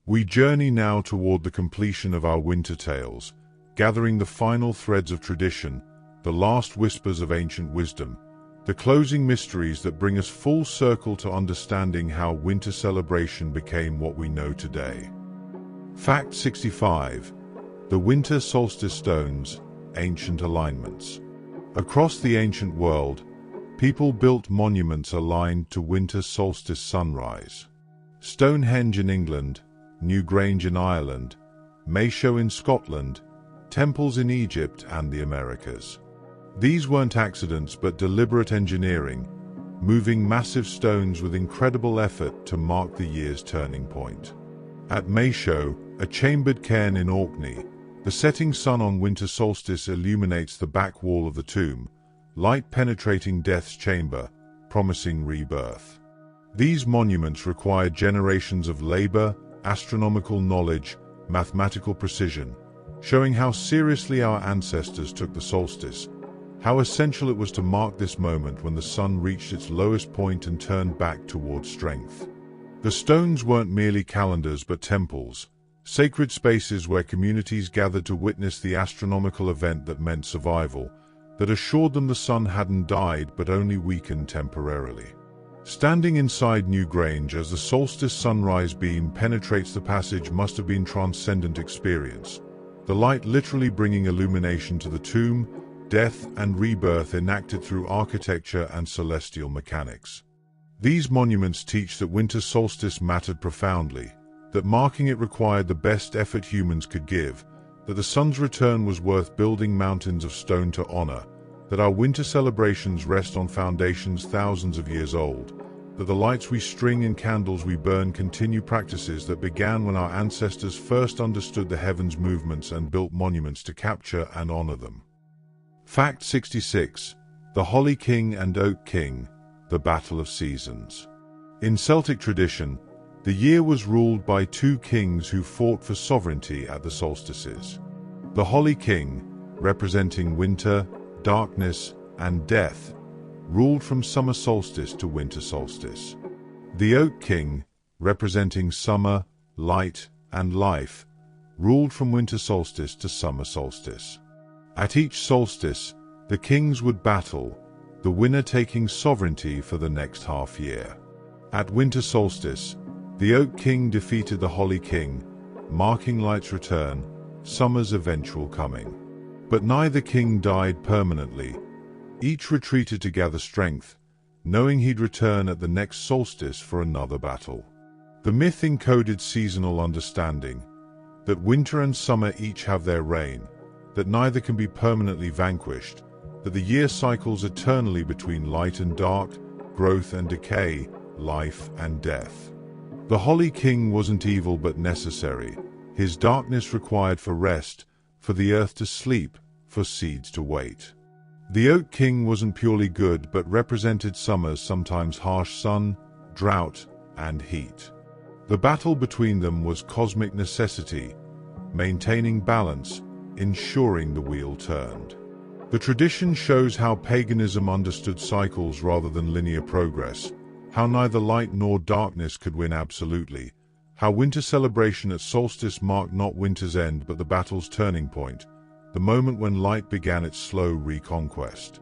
We journey now toward the completion of our winter tales, gathering the final threads of tradition, the last whispers of ancient wisdom, the closing mysteries that bring us full circle to understanding how winter celebration became what we know today. Fact 65. The Winter Solstice Stones, Ancient Alignments. Across the ancient world, people built monuments aligned to winter solstice sunrise. Stonehenge in England, Newgrange in Ireland, Mistletoe in Scotland, temples in Egypt and the Americas. These weren't accidents but deliberate engineering, moving massive stones with incredible effort to mark the year's turning point. At Mistletoe, a chambered cairn in Orkney, the setting sun on winter solstice illuminates the back wall of the tomb, light penetrating death's chamber, promising rebirth. These monuments required generations of labor, astronomical knowledge, mathematical precision, showing how seriously our ancestors took the solstice, how essential it was to mark this moment when the sun reached its lowest point and turned back toward strength. The stones weren't merely calendars but temples, sacred spaces where communities gathered to witness the astronomical event that meant survival, that assured them the sun hadn't died but only weakened temporarily. Standing inside Newgrange as the solstice sunrise beam penetrates the passage must have been a transcendent experience, the light literally bringing illumination to the tomb, death and rebirth enacted through architecture and celestial mechanics. These monuments teach that winter solstice mattered profoundly, that marking it required the best effort humans could give, that the sun's return was worth building mountains of stone to honor, that our winter celebrations rest on foundations thousands of years old, that the lights we string and candles we burn continue practices that began when our ancestors first understood the heavens' movements and built monuments to capture and honor them. Fact 66. The Holly King and Oak King, the Battle of Seasons. In Celtic tradition, the year was ruled by two kings who fought for sovereignty at the solstices. The Holly King, representing winter, darkness, and death, ruled from summer solstice to winter solstice. The Oak King, representing summer, light, and life, ruled from winter solstice to summer solstice. At each solstice, the kings would battle, the winner taking sovereignty for the next half year. At winter solstice, the Oak King defeated the Holly King, marking light's return, summer's eventual coming. But neither king died permanently. Each retreated to gather strength, knowing he'd return at the next solstice for another battle. The myth encoded seasonal understanding, that winter and summer each have their reign, that neither can be permanently vanquished, that the year cycles eternally between light and dark, growth and decay, life and death. The Holly King wasn't evil but necessary. His darkness required for rest, for the earth to sleep, for seeds to wait. The Oak King wasn't purely good but represented summer's sometimes harsh sun, drought, and heat. The battle between them was cosmic necessity, maintaining balance, ensuring the wheel turned. The tradition shows how paganism understood cycles rather than linear progress, how neither light nor darkness could win absolutely, how winter celebration at solstice marked not winter's end but the battle's turning point, the moment when light began its slow reconquest.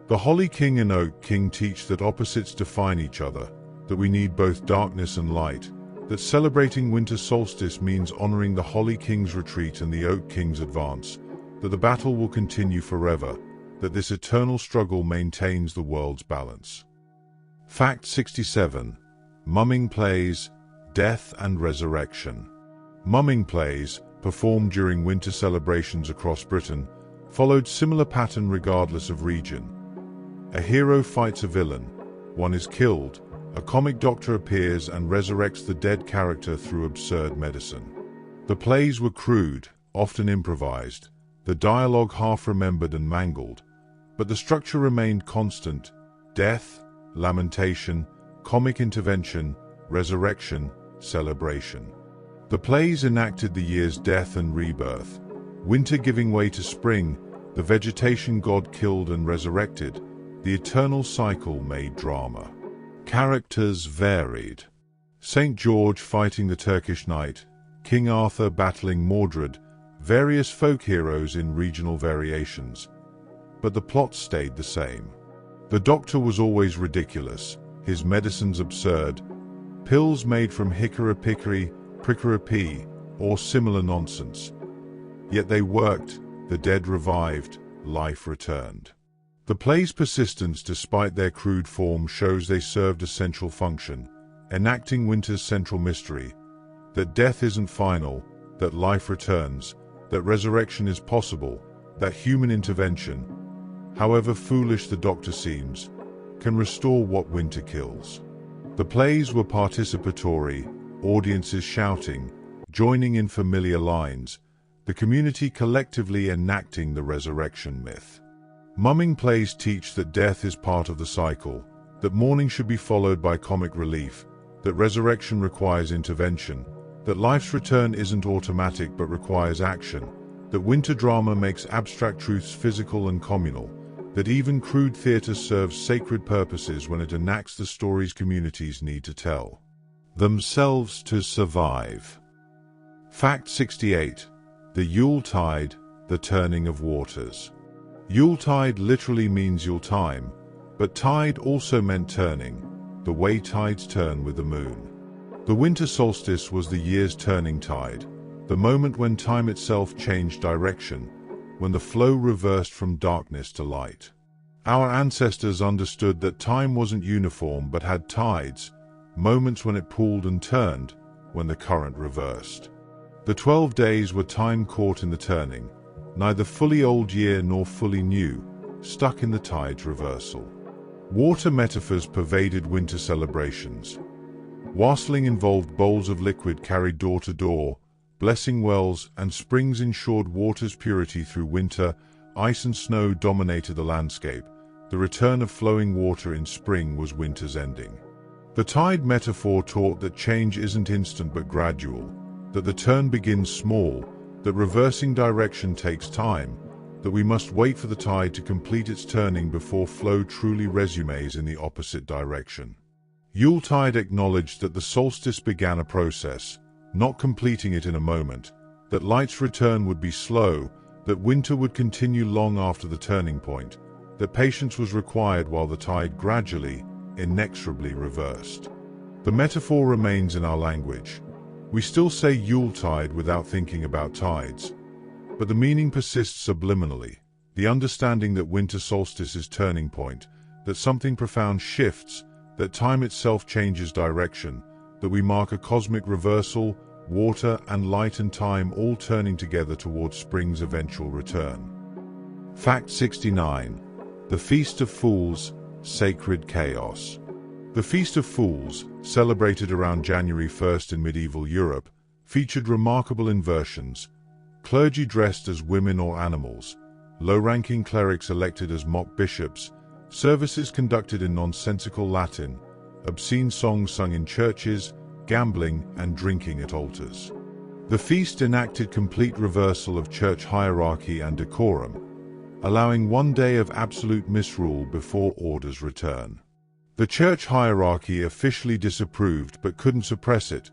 The Holly King and Oak King teach that opposites define each other, that we need both darkness and light, that celebrating winter solstice means honoring the Holly King's retreat and the Oak King's advance, that the battle will continue forever, that this eternal struggle maintains the world's balance. Fact 67. Mumming Plays, Death and Resurrection. Mumming plays, performed during winter celebrations across Britain, followed similar pattern regardless of region. A hero fights a villain, one is killed, a comic doctor appears and resurrects the dead character through absurd medicine. The plays were crude, often improvised, the dialogue half remembered and mangled, but the structure remained constant: death, lamentation, comic intervention, resurrection, celebration. The plays enacted the year's death and rebirth, winter giving way to spring, the vegetation god killed and resurrected, the eternal cycle made drama. Characters varied. St. George fighting the Turkish knight, King Arthur battling Mordred, various folk heroes in regional variations. But the plot stayed the same. The doctor was always ridiculous, his medicines absurd, pills made from hickory-pickory, prickly-pea, or similar nonsense. Yet they worked, the dead revived, life returned. The play's persistence despite their crude form shows they served a central function, enacting winter's central mystery, that death isn't final, that life returns, that resurrection is possible, that human intervention, however foolish the doctor seems, can restore what winter kills. The plays were participatory, audiences shouting, joining in familiar lines, the community collectively enacting the resurrection myth. Mumming plays teach that death is part of the cycle, that mourning should be followed by comic relief, that resurrection requires intervention, that life's return isn't automatic but requires action, that winter drama makes abstract truths physical and communal, that even crude theatre serves sacred purposes when it enacts the stories communities need to tell themselves to survive. Fact 68. The Yuletide, the turning of waters. Yuletide literally means Yuletime, but tide also meant turning, the way tides turn with the moon. The winter solstice was the year's turning tide, the moment when time itself changed direction, when the flow reversed from darkness to light. Our ancestors understood that time wasn't uniform but had tides, moments when it pulled and turned, when the current reversed. The 12 days were time caught in the turning, neither fully old year nor fully new, stuck in the tide's reversal. Water metaphors pervaded winter celebrations. Wassailing involved bowls of liquid carried door to door, blessing wells, and springs ensured water's purity through winter. Ice and snow dominated the landscape. The return of flowing water in spring was winter's ending. The tide metaphor taught that change isn't instant but gradual, that the turn begins small, that reversing direction takes time, that we must wait for the tide to complete its turning before flow truly resumes in the opposite direction. Yuletide acknowledged that the solstice began a process, not completing it in a moment, that light's return would be slow, that winter would continue long after the turning point, that patience was required while the tide gradually, inexorably reversed. The metaphor remains in our language. We still say Yuletide without thinking about tides, but the meaning persists subliminally, the understanding that winter solstice is turning point, that something profound shifts, that time itself changes direction, that we mark a cosmic reversal, water and light and time all turning together towards spring's eventual return. Fact 69. The Feast of Fools, Sacred Chaos. The Feast of Fools, celebrated around January 1st in medieval Europe, featured remarkable inversions, clergy dressed as women or animals, low-ranking clerics elected as mock bishops, services conducted in nonsensical Latin, obscene songs sung in churches, gambling and drinking at altars. The feast enacted complete reversal of church hierarchy and decorum, allowing one day of absolute misrule before order's return. The church hierarchy officially disapproved but couldn't suppress it,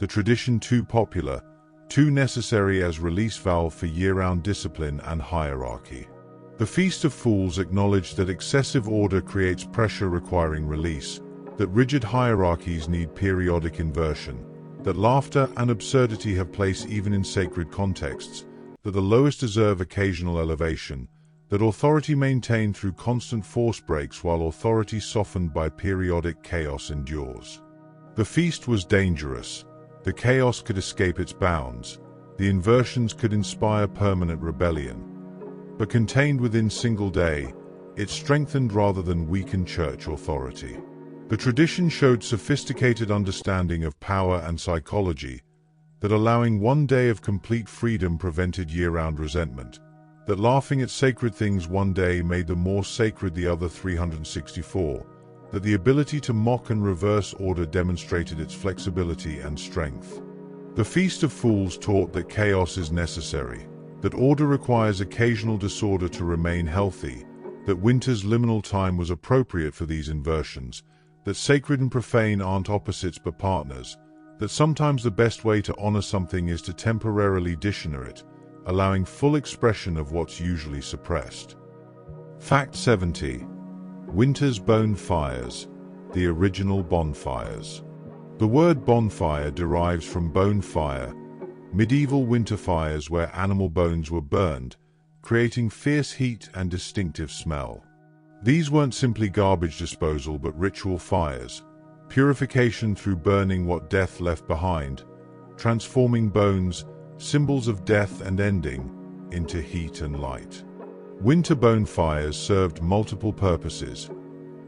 the tradition too popular, too necessary as release valve for year-round discipline and hierarchy. The Feast of Fools acknowledged that excessive order creates pressure requiring release, that rigid hierarchies need periodic inversion, that laughter and absurdity have place even in sacred contexts, that the lowest deserve occasional elevation, that authority maintained through constant force breaks while authority softened by periodic chaos endures. The feast was dangerous. The chaos could escape its bounds. The inversions could inspire permanent rebellion. But contained within single day, it strengthened rather than weakened church authority. The tradition showed sophisticated understanding of power and psychology, that allowing one day of complete freedom prevented year-round resentment, that laughing at sacred things one day made them more sacred the other 364, that the ability to mock and reverse order demonstrated its flexibility and strength. The Feast of Fools taught that chaos is necessary, that order requires occasional disorder to remain healthy, that winter's liminal time was appropriate for these inversions, that sacred and profane aren't opposites but partners, that sometimes the best way to honor something is to temporarily dishonor it, allowing full expression of what's usually suppressed. Fact 70. Winter's bonfires, the original bonfires. The word bonfire derives from bone fire, medieval winter fires where animal bones were burned, creating fierce heat and distinctive smell. These weren't simply garbage disposal but ritual fires, purification through burning what death left behind, transforming bones, symbols of death and ending, into heat and light. Winter bonfires served multiple purposes: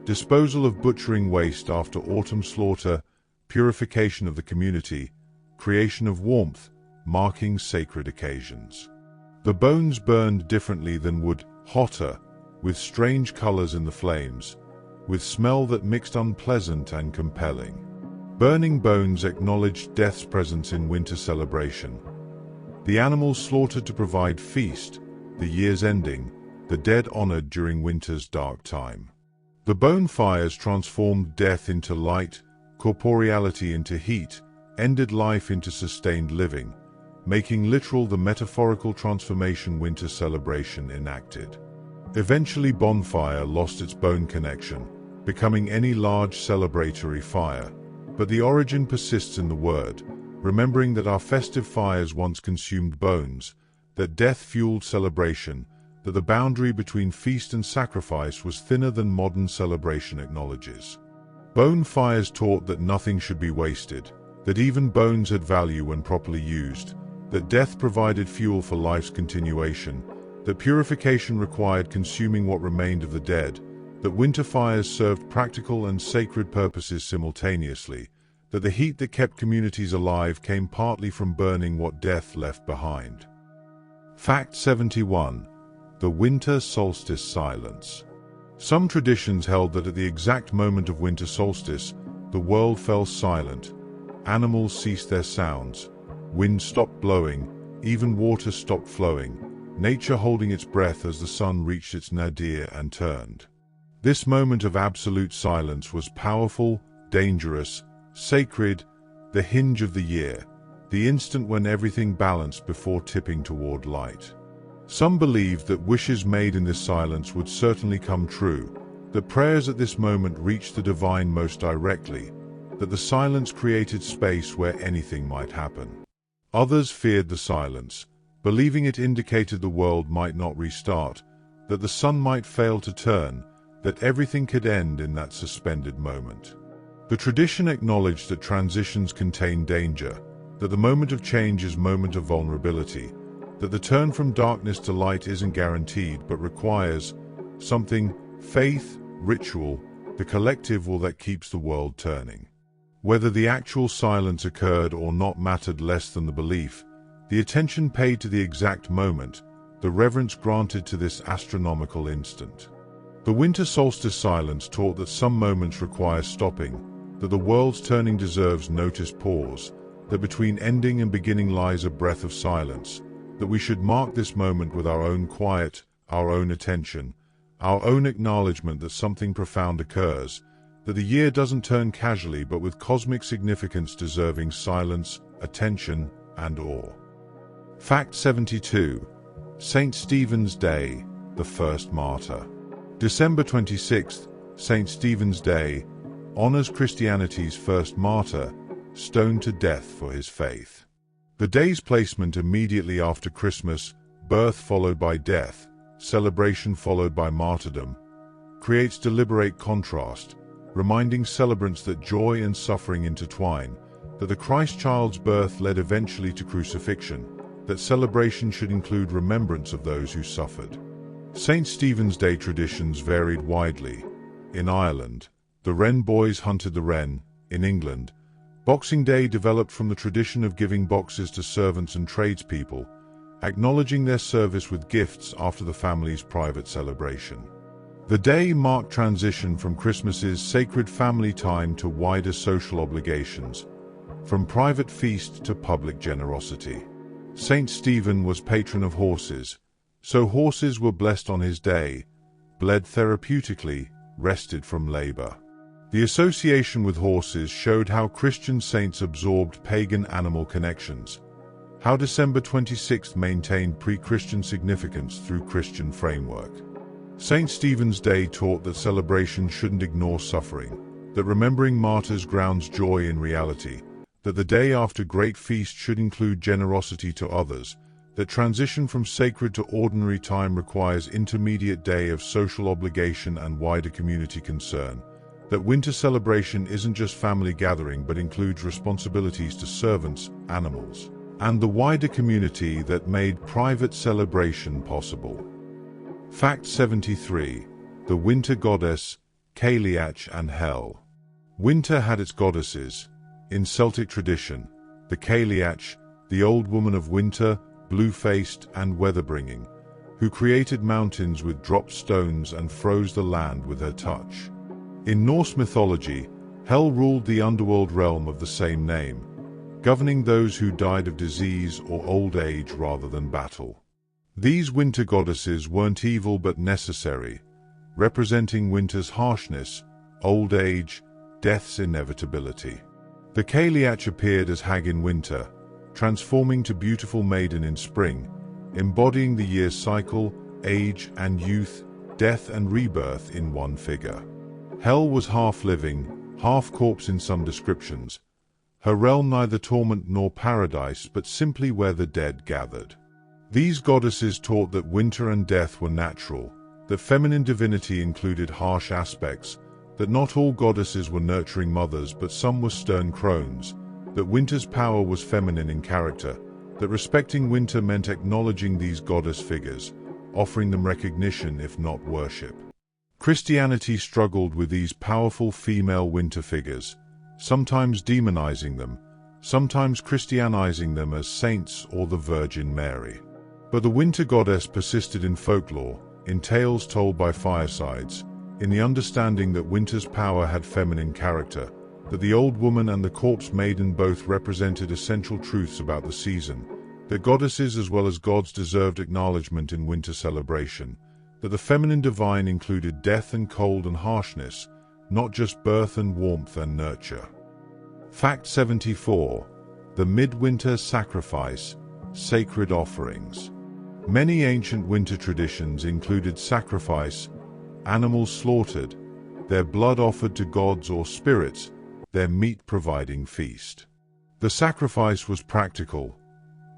disposal of butchering waste after autumn slaughter, purification of the community, creation of warmth, marking sacred occasions. The bones burned differently than wood, hotter, with strange colors in the flames, with smell that mixed unpleasant and compelling. Burning bones acknowledged death's presence in winter celebration. The animals slaughtered to provide feast, the year's ending, the dead honored during winter's dark time. The bonfires transformed death into light, corporeality into heat, ended life into sustained living, making literal the metaphorical transformation winter celebration enacted. Eventually, bonfire lost its bone connection, becoming any large celebratory fire, but the origin persists in the word, remembering that our festive fires once consumed bones, that death fueled celebration, that the boundary between feast and sacrifice was thinner than modern celebration acknowledges. Bonfires taught that nothing should be wasted, that even bones had value when properly used, that death provided fuel for life's continuation, that purification required consuming what remained of the dead, that winter fires served practical and sacred purposes simultaneously, that the heat that kept communities alive came partly from burning what death left behind. Fact 71. The winter solstice silence. Some traditions held that at the exact moment of winter solstice, the world fell silent. Animals ceased their sounds, wind stopped blowing, even water stopped flowing, nature holding its breath as the sun reached its nadir and turned. This moment of absolute silence was powerful, dangerous, sacred, the hinge of the year, the instant when everything balanced before tipping toward light. Some believed that wishes made in this silence would certainly come true, that prayers at this moment reached the divine most directly, that the silence created space where anything might happen. Others feared the silence, believing it indicated the world might not restart, that the sun might fail to turn, that everything could end in that suspended moment. The tradition acknowledged that transitions contain danger, that the moment of change is a moment of vulnerability, that the turn from darkness to light isn't guaranteed but requires something, faith, ritual, the collective will that keeps the world turning. Whether the actual silence occurred or not mattered less than the belief, the attention paid to the exact moment, the reverence granted to this astronomical instant. The winter solstice silence taught that some moments require stopping, that the world's turning deserves noticed pause, that between ending and beginning lies a breath of silence, that we should mark this moment with our own quiet, our own attention, our own acknowledgement that something profound occurs, that the year doesn't turn casually but with cosmic significance deserving silence, attention, and awe. Fact 72. St. Stephen's Day, the first martyr. December 26th, St. Stephen's Day, honors Christianity's first martyr, stoned to death for his faith. The day's placement immediately after Christmas, birth followed by death, celebration followed by martyrdom, creates deliberate contrast, reminding celebrants that joy and suffering intertwine, that the Christ child's birth led eventually to crucifixion, that celebration should include remembrance of those who suffered. St. Stephen's Day traditions varied widely. In Ireland, the wren boys hunted the wren. In England, Boxing Day developed from the tradition of giving boxes to servants and tradespeople, acknowledging their service with gifts after the family's private celebration. The day marked transition from Christmas's sacred family time to wider social obligations, from private feast to public generosity. St. Stephen was patron of horses, so horses were blessed on his day, bled therapeutically, rested from labor. The association with horses showed how Christian saints absorbed pagan animal connections, how December 26th maintained pre-Christian significance through Christian framework. St. Stephen's Day taught that celebration shouldn't ignore suffering, that remembering martyrs grounds joy in reality, that the day after great feast should include generosity to others, that transition from sacred to ordinary time requires intermediate day of social obligation and wider community concern, that winter celebration isn't just family gathering but includes responsibilities to servants, animals, and the wider community that made private celebration possible. Fact 73. The winter goddess, Cailleach and Hel. Winter had its goddesses. In Celtic tradition, the Cailleach, the old woman of winter, blue-faced and weather-bringing, who created mountains with dropped stones and froze the land with her touch. In Norse mythology, Hel ruled the underworld realm of the same name, governing those who died of disease or old age rather than battle. These winter goddesses weren't evil but necessary, representing winter's harshness, old age, death's inevitability. The Cailleach appeared as hag in winter, transforming to beautiful maiden in spring, embodying the year's cycle, age and youth, death and rebirth in one figure. Hel was half living, half corpse in some descriptions, her realm neither torment nor paradise but simply where the dead gathered. These goddesses taught that winter and death were natural, that feminine divinity included harsh aspects, that not all goddesses were nurturing mothers but some were stern crones, that winter's power was feminine in character, that respecting winter meant acknowledging these goddess figures, offering them recognition if not worship. Christianity struggled with these powerful female winter figures, sometimes demonizing them, sometimes Christianizing them as saints or the Virgin Mary. But the winter goddess persisted in folklore, in tales told by firesides, in the understanding that winter's power had feminine character, that the old woman and the corpse maiden both represented essential truths about the season, that goddesses as well as gods deserved acknowledgement in winter celebration, that the feminine divine included death and cold and harshness, not just birth and warmth and nurture. Fact 74. The midwinter sacrifice, sacred offerings. Many ancient winter traditions included sacrifice, animals slaughtered, their blood offered to gods or spirits, their meat providing feast. The sacrifice was practical.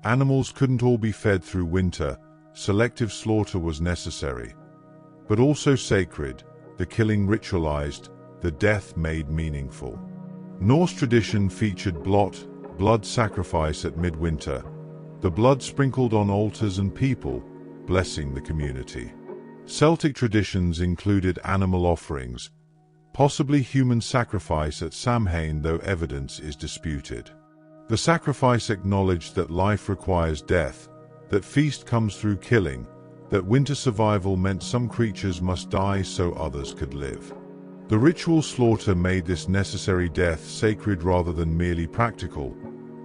Animals couldn't all be fed through winter, selective slaughter was necessary. But also sacred, the killing ritualized, the death made meaningful. Norse tradition featured blood sacrifice at midwinter, the blood sprinkled on altars and people, blessing the community. Celtic traditions included animal offerings, possibly human sacrifice at Samhain though evidence is disputed. The sacrifice acknowledged that life requires death, that feast comes through killing, that winter survival meant some creatures must die so others could live. The ritual slaughter made this necessary death sacred rather than merely practical,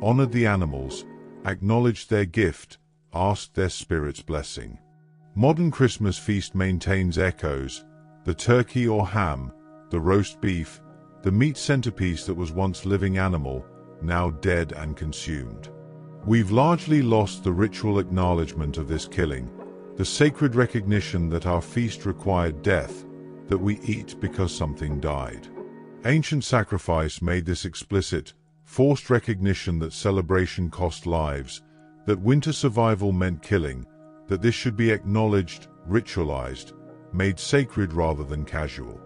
honored the animals, acknowledged their gift, asked their spirit's blessing. Modern Christmas feast maintains echoes, the turkey or ham, the roast beef, the meat centerpiece that was once living animal, now dead and consumed. We've largely lost the ritual acknowledgement of this killing, the sacred recognition that our feast required death, that we eat because something died. Ancient sacrifice made this explicit, forced recognition that celebration cost lives, that winter survival meant killing, that this should be acknowledged, ritualized, made sacred rather than casual.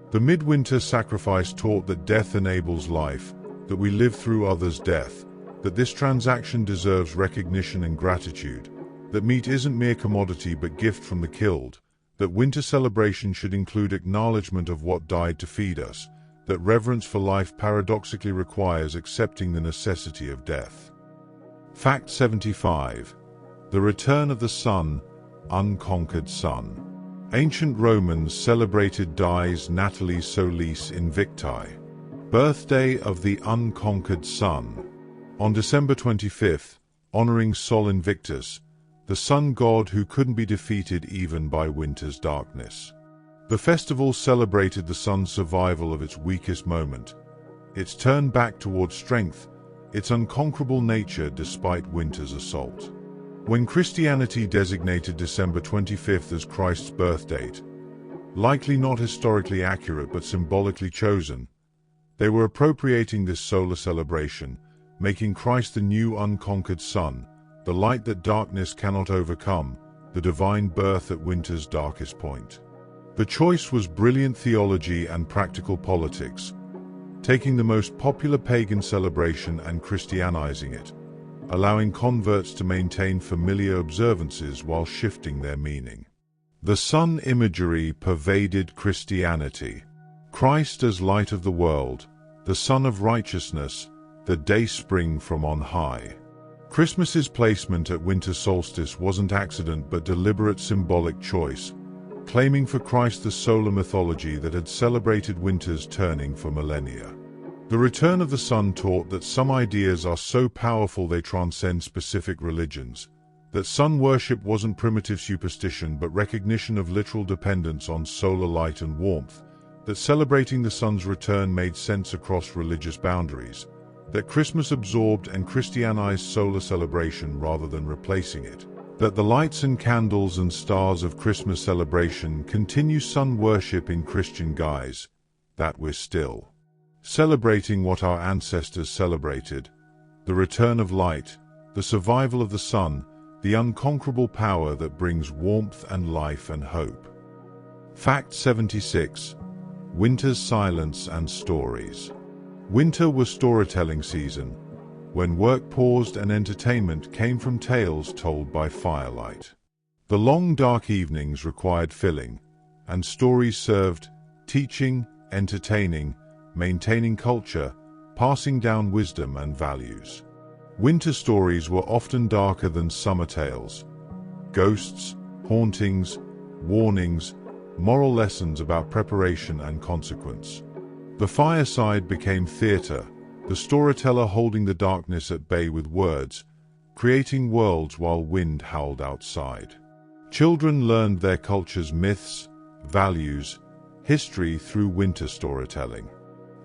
The midwinter sacrifice taught that death enables life, that we live through others' death, that this transaction deserves recognition and gratitude, that meat isn't mere commodity but gift from the killed, that winter celebration should include acknowledgement of what died to feed us, that reverence for life paradoxically requires accepting the necessity of death. Fact 75. The return of the sun, unconquered sun. Ancient Romans celebrated Dies Natalis Solis Invicti, birthday of the unconquered sun. On December 25th, honoring Sol Invictus, the sun god who couldn't be defeated even by winter's darkness. The festival celebrated the sun's survival of its weakest moment, its turn back toward strength, its unconquerable nature despite winter's assault. When Christianity designated December 25th as Christ's birth date, likely not historically accurate but symbolically chosen, they were appropriating this solar celebration, making Christ the new unconquered sun, the light that darkness cannot overcome, the divine birth at winter's darkest point. The choice was brilliant theology and practical politics, taking the most popular pagan celebration and Christianizing it, allowing converts to maintain familiar observances while shifting their meaning. The sun imagery pervaded Christianity. Christ as light of the world, the sun of righteousness, the dayspring from on high. Christmas's placement at winter solstice wasn't accident but deliberate symbolic choice, claiming for Christ the solar mythology that had celebrated winter's turning for millennia. The return of the sun taught that some ideas are so powerful they transcend specific religions, that sun worship wasn't primitive superstition but recognition of literal dependence on solar light and warmth, that celebrating the sun's return made sense across religious boundaries, that Christmas absorbed and Christianized solar celebration rather than replacing it, that the lights and candles and stars of Christmas celebration continue sun worship in Christian guise, that we're still celebrating what our ancestors celebrated, the return of light, the survival of the sun, the unconquerable power that brings warmth and life and hope. Fact 76. Winter's silence and stories. Winter was storytelling season, when work paused and entertainment came from tales told by firelight. The long dark evenings required filling, and stories served, teaching, entertaining, maintaining culture, passing down wisdom and values. Winter stories were often darker than summer tales. Ghosts, hauntings, warnings, moral lessons about preparation and consequence. The fireside became theater, the storyteller holding the darkness at bay with words, creating worlds while wind howled outside. Children learned their culture's myths, values, history through winter storytelling.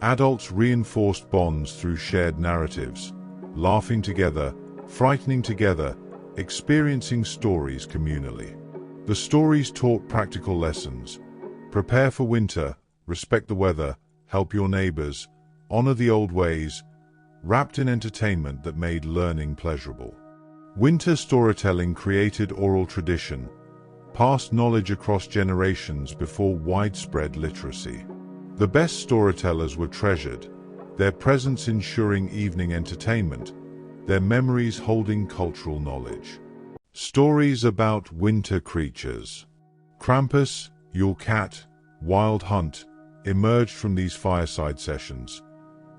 Adults reinforced bonds through shared narratives, laughing together, frightening together, experiencing stories communally. The stories taught practical lessons. Prepare for winter, respect the weather, help your neighbors, honor the old ways, wrapped in entertainment that made learning pleasurable. Winter storytelling created oral tradition, passed knowledge across generations before widespread literacy. The best storytellers were treasured, their presence ensuring evening entertainment, their memories holding cultural knowledge. Stories about winter creatures. Krampus, Yule cat, Wild Hunt emerged from these fireside sessions.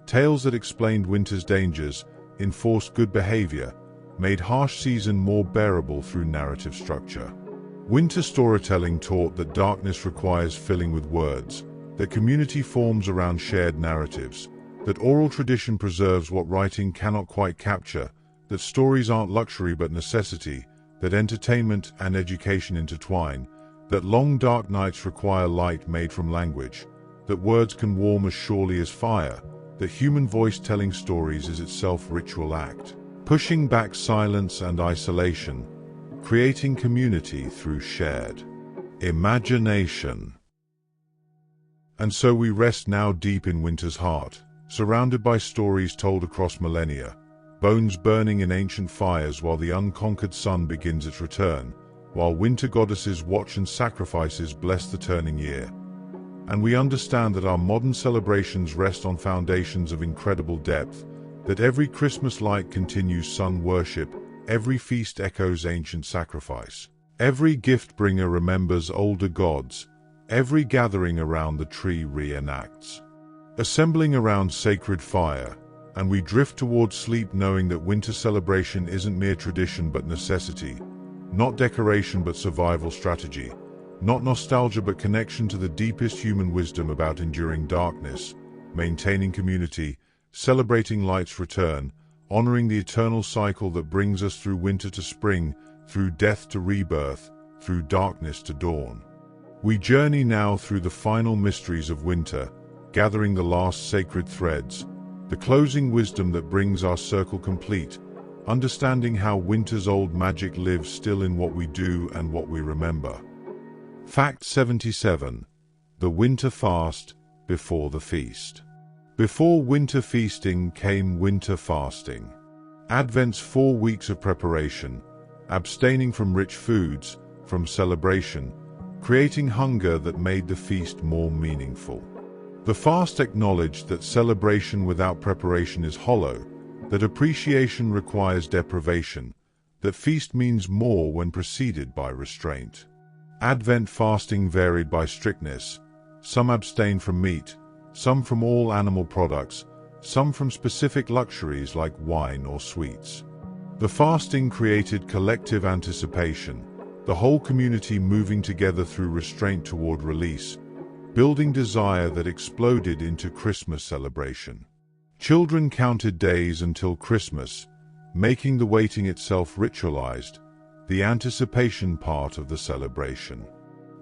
Tales that explained winter's dangers, enforced good behavior, made harsh season more bearable through narrative structure. Winter storytelling taught that darkness requires filling with words, that community forms around shared narratives, that oral tradition preserves what writing cannot quite capture, that stories aren't luxury but necessity, that entertainment and education intertwine, that long dark nights require light made from language, that words can warm as surely as fire, that human voice telling stories is itself ritual act, pushing back silence and isolation, creating community through shared imagination. And so we rest now deep in winter's heart, surrounded by stories told across millennia, bones burning in ancient fires while the unconquered sun begins its return, while winter goddesses watch and sacrifices bless the turning year. And we understand that our modern celebrations rest on foundations of incredible depth, that every Christmas light continues sun worship, every feast echoes ancient sacrifice, every gift bringer remembers older gods, every gathering around the tree reenacts. Assembling around sacred fire, and we drift towards sleep knowing that winter celebration isn't mere tradition but necessity, not decoration but survival strategy, not nostalgia but connection to the deepest human wisdom about enduring darkness, maintaining community, celebrating light's return, honoring the eternal cycle that brings us through winter to spring, through death to rebirth, through darkness to dawn. We journey now through the final mysteries of winter, gathering the last sacred threads, the closing wisdom that brings our circle complete, understanding how winter's old magic lives still in what we do and what we remember. Fact 77. The winter fast before the feast. Before winter feasting came winter fasting. Advent's 4 weeks of preparation, abstaining from rich foods, from celebration, creating hunger that made the feast more meaningful. The fast acknowledged that celebration without preparation is hollow, that appreciation requires deprivation, that feast means more when preceded by restraint. Advent fasting varied by strictness. Some abstained from meat, some from all animal products, some from specific luxuries like wine or sweets. The fasting created collective anticipation, the whole community moving together through restraint toward release, building desire that exploded into Christmas celebration. Children counted days until Christmas, making the waiting itself ritualized, the anticipation part of the celebration.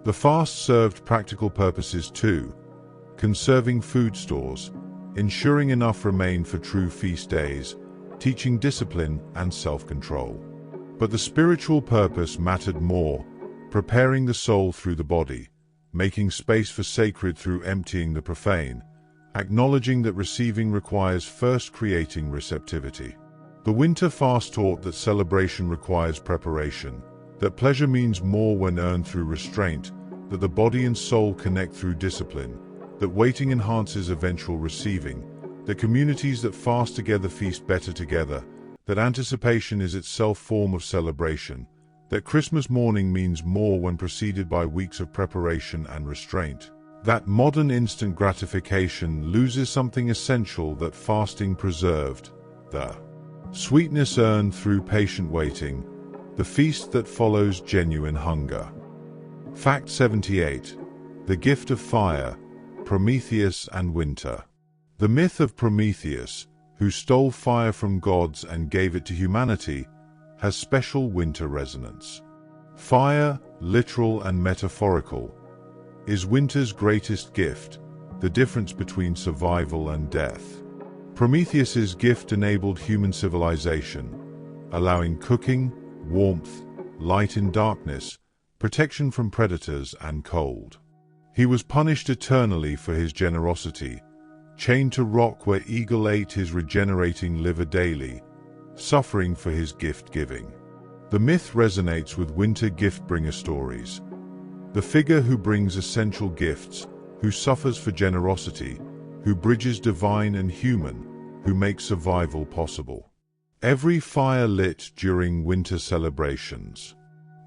The fast served practical purposes too, conserving food stores, ensuring enough remained for true feast days, teaching discipline and self-control. But the spiritual purpose mattered more, preparing the soul through the body, making space for sacred through emptying the profane, acknowledging that receiving requires first creating receptivity. The winter fast taught that celebration requires preparation, that pleasure means more when earned through restraint, that the body and soul connect through discipline, that waiting enhances eventual receiving, that communities that fast together feast better together, that anticipation is itself form of celebration, that Christmas morning means more when preceded by weeks of preparation and restraint, that modern instant gratification loses something essential that fasting preserved, the sweetness earned through patient waiting, the feast that follows genuine hunger. Fact 78. The gift of fire, Prometheus and winter. The myth of Prometheus, who stole fire from gods and gave it to humanity, has special winter resonance. Fire, literal and metaphorical, is winter's greatest gift, the difference between survival and death. Prometheus's gift enabled human civilization, allowing cooking, warmth, light in darkness, protection from predators and cold. He was punished eternally for his generosity, chained to rock where eagle ate his regenerating liver daily, suffering for his gift-giving. The myth resonates with winter gift-bringer stories. The figure who brings essential gifts, who suffers for generosity, who bridges divine and human, who makes survival possible. Every fire lit during winter celebrations.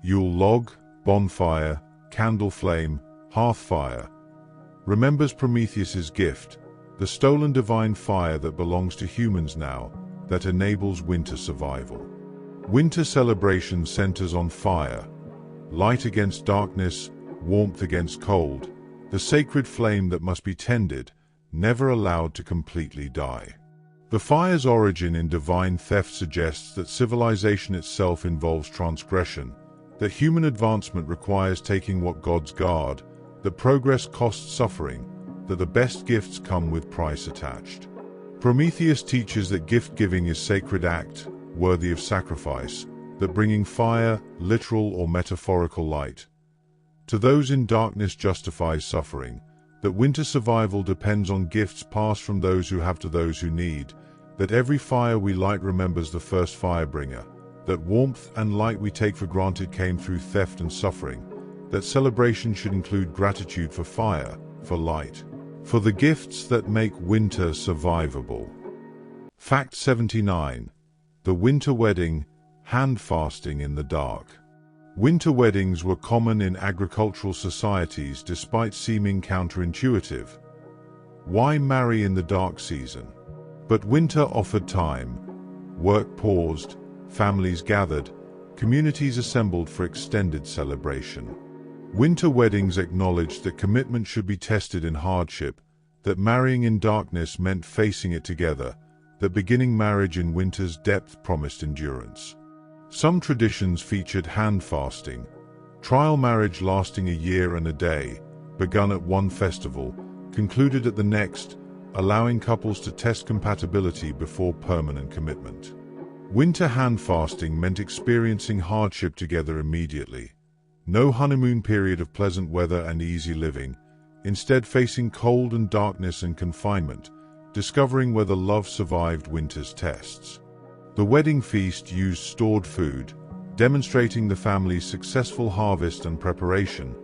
Yule log, bonfire, candle flame, hearth fire, remembers Prometheus's gift, the stolen divine fire that belongs to humans now, that enables winter survival. Winter celebration centers on fire, light against darkness, warmth against cold, the sacred flame that must be tended, never allowed to completely die. The fire's origin in divine theft suggests that civilization itself involves transgression, that human advancement requires taking what gods guard, that progress costs suffering, that the best gifts come with price attached. Prometheus teaches that gift-giving is sacred act, worthy of sacrifice, that bringing fire, literal or metaphorical light, to those in darkness justifies suffering, that winter survival depends on gifts passed from those who have to those who need, that every fire we light remembers the first firebringer, that warmth and light we take for granted came through theft and suffering, that celebration should include gratitude for fire, for light, for the gifts that make winter survivable. Fact 79. The winter wedding, hand fasting in the dark. Winter weddings were common in agricultural societies despite seeming counterintuitive. Why marry in the dark season? But winter offered time. Work paused, families gathered, communities assembled for extended celebration. Winter weddings acknowledged that commitment should be tested in hardship, that marrying in darkness meant facing it together, that beginning marriage in winter's depth promised endurance. Some traditions featured hand fasting, Trial marriage lasting a year and a day, begun at one festival, concluded at the next, allowing couples to test compatibility before permanent commitment. Winter hand fasting meant experiencing hardship together immediately. No honeymoon period of pleasant weather and easy living, instead facing cold and darkness and confinement, discovering whether love survived winter's tests. The wedding feast used stored food, demonstrating the family's successful harvest and preparation,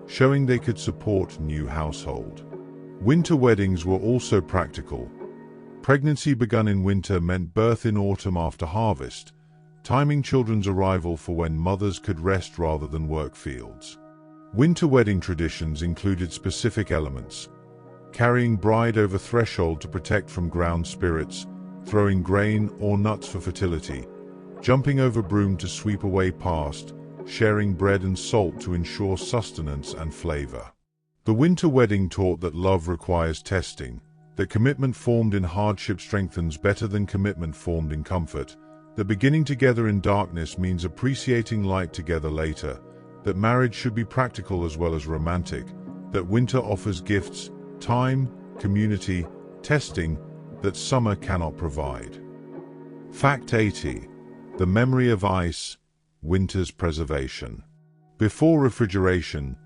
showing they could support new household. Winter weddings were also practical. Pregnancy begun in winter meant birth in autumn after harvest, timing children's arrival for when mothers could rest rather than work fields. Winter wedding traditions included specific elements: carrying bride over threshold to protect from ground spirits, throwing grain or nuts for fertility, jumping over broom to sweep away past, sharing bread and salt to ensure sustenance and flavor. The winter wedding taught that love requires testing, that commitment formed in hardship strengthens better than commitment formed in comfort, that beginning together in darkness means appreciating light together later, that marriage should be practical as well as romantic, that winter offers gifts, time, community, testing, that summer cannot provide. Fact 80. The memory of ice, winter's preservation. Before refrigeration,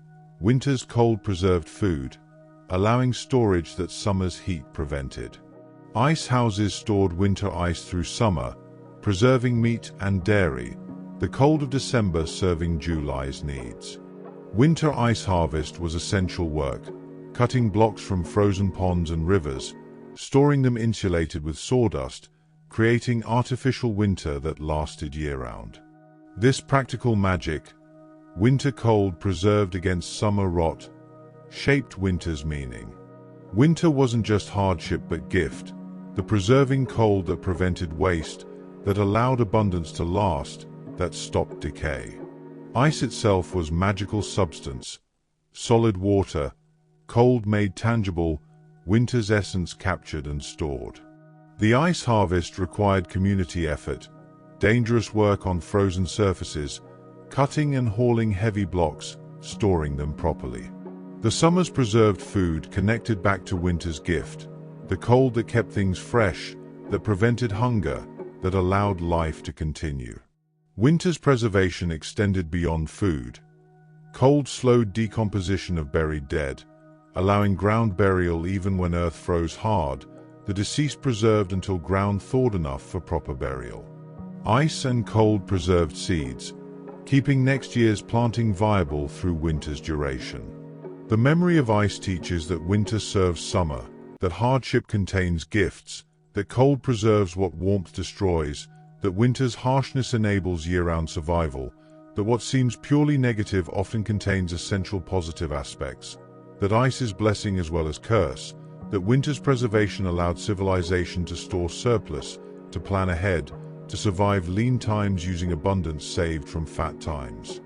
winter's cold preserved food, allowing storage that summer's heat prevented. Ice houses stored winter ice through summer, preserving meat and dairy, the cold of December serving July's needs. Winter ice harvest was essential work, cutting blocks from frozen ponds and rivers, storing them insulated with sawdust, creating artificial winter that lasted year-round. This practical magic, winter cold preserved against summer rot, shaped winter's meaning. Winter wasn't just hardship but gift, the preserving cold that prevented waste, that allowed abundance to last, that stopped decay. Ice itself was magical substance, solid water, cold made tangible, winter's essence captured and stored. The ice harvest required community effort, dangerous work on frozen surfaces, cutting and hauling heavy blocks, storing them properly. The summer's preserved food connected back to winter's gift, the cold that kept things fresh, that prevented hunger, that allowed life to continue. Winter's preservation extended beyond food. Cold slowed decomposition of buried dead, allowing ground burial even when earth froze hard, the deceased preserved until ground thawed enough for proper burial. Ice and cold preserved seeds, keeping next year's planting viable through winter's duration. The memory of ice teaches that winter serves summer, that hardship contains gifts, that cold preserves what warmth destroys, that winter's harshness enables year-round survival, that what seems purely negative often contains essential positive aspects, that ice is blessing as well as curse, that winter's preservation allowed civilization to store surplus, to plan ahead, to survive lean times using abundance saved from fat times.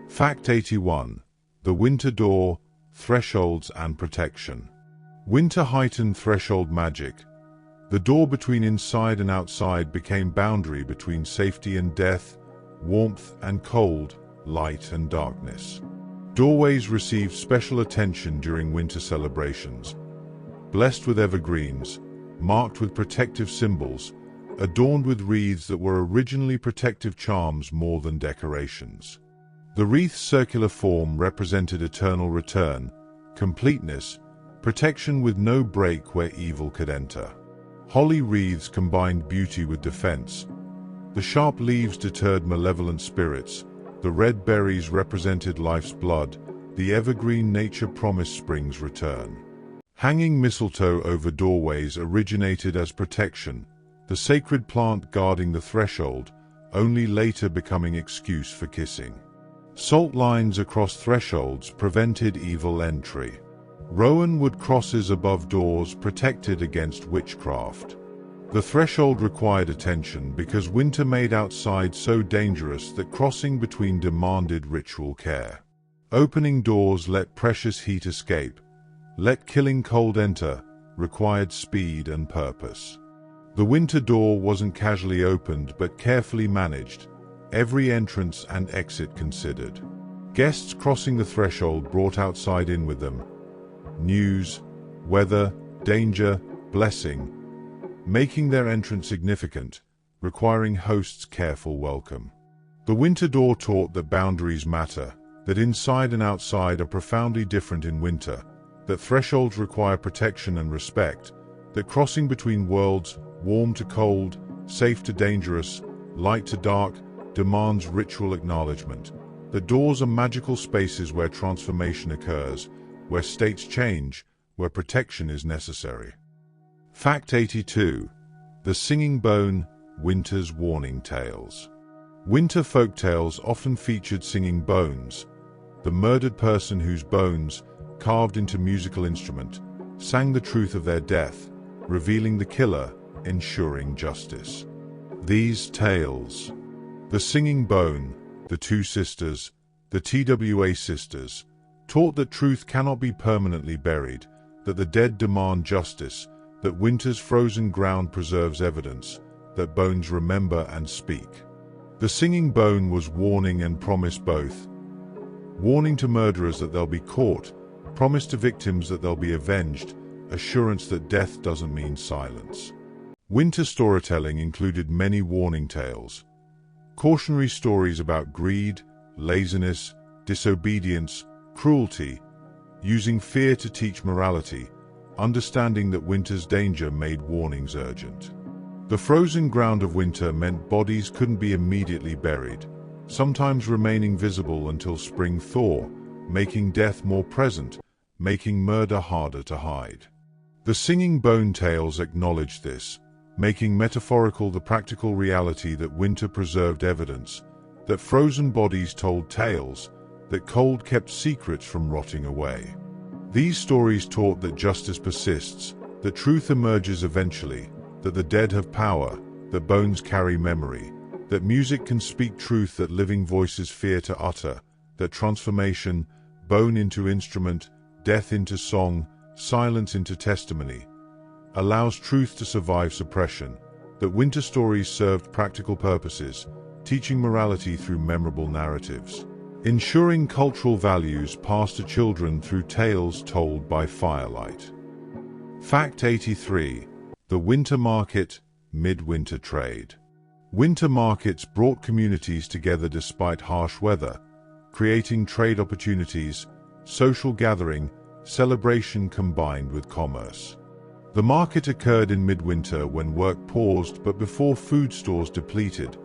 Fact 81. The winter door, thresholds and protection. Winter heightened threshold magic. The door between inside and outside became boundary between safety and death, warmth and cold, light and darkness. Doorways received special attention during winter celebrations. Blessed with evergreens, marked with protective symbols, adorned with wreaths that were originally protective charms more than decorations. The wreath's circular form represented eternal return, completeness, protection with no break where evil could enter. Holly wreaths combined beauty with defense. The sharp leaves deterred malevolent spirits, the red berries represented life's blood, the evergreen nature promised spring's return. Hanging mistletoe over doorways originated as protection, the sacred plant guarding the threshold, only later becoming excuse for kissing. Salt lines across thresholds prevented evil entry. Rowan wood crosses above doors protected against witchcraft. The threshold required attention because winter made outside so dangerous that crossing between demanded ritual care. Opening doors let precious heat escape, let killing cold enter, required speed and purpose. The winter door wasn't casually opened but carefully managed, every entrance and exit considered. Guests crossing the threshold brought outside in with them news, weather, danger, blessing, making their entrance significant, requiring hosts' careful welcome. The winter door taught that boundaries matter, that inside and outside are profoundly different in winter, that thresholds require protection and respect, that crossing between worlds, warm to cold, safe to dangerous, light to dark, demands ritual acknowledgement. The doors are magical spaces where transformation occurs, where states change, where protection is necessary. Fact 82. The Singing Bone, Winter's Warning Tales. Winter folktales often featured singing bones, the murdered person whose bones, carved into musical instrument, sang the truth of their death, revealing the killer, ensuring justice. These tales, the singing bone, the two sisters, the TWA sisters, taught that truth cannot be permanently buried, that the dead demand justice, that winter's frozen ground preserves evidence, that bones remember and speak. The singing bone was warning and promise both. Warning to murderers that they'll be caught, promise to victims that they'll be avenged, assurance that death doesn't mean silence. Winter storytelling included many warning tales, cautionary stories about greed, laziness, disobedience, cruelty, using fear to teach morality, understanding that winter's danger made warnings urgent. The frozen ground of winter meant bodies couldn't be immediately buried, sometimes remaining visible until spring thaw, making death more present, making murder harder to hide. The singing bone tales acknowledged this, making metaphorical the practical reality that winter preserved evidence, that frozen bodies told tales, that cold kept secrets from rotting away. These stories taught that justice persists, that truth emerges eventually, that the dead have power, that bones carry memory, that music can speak truth that living voices fear to utter, that transformation, bone into instrument, death into song, silence into testimony, allows truth to survive suppression, that winter stories served practical purposes, teaching morality through memorable narratives, ensuring cultural values passed to children through tales told by firelight. Fact 83. The Winter Market, Midwinter Trade. Winter markets brought communities together despite harsh weather, creating trade opportunities, social gathering, celebration combined with commerce. The market occurred in midwinter when work paused but before food stores depleted,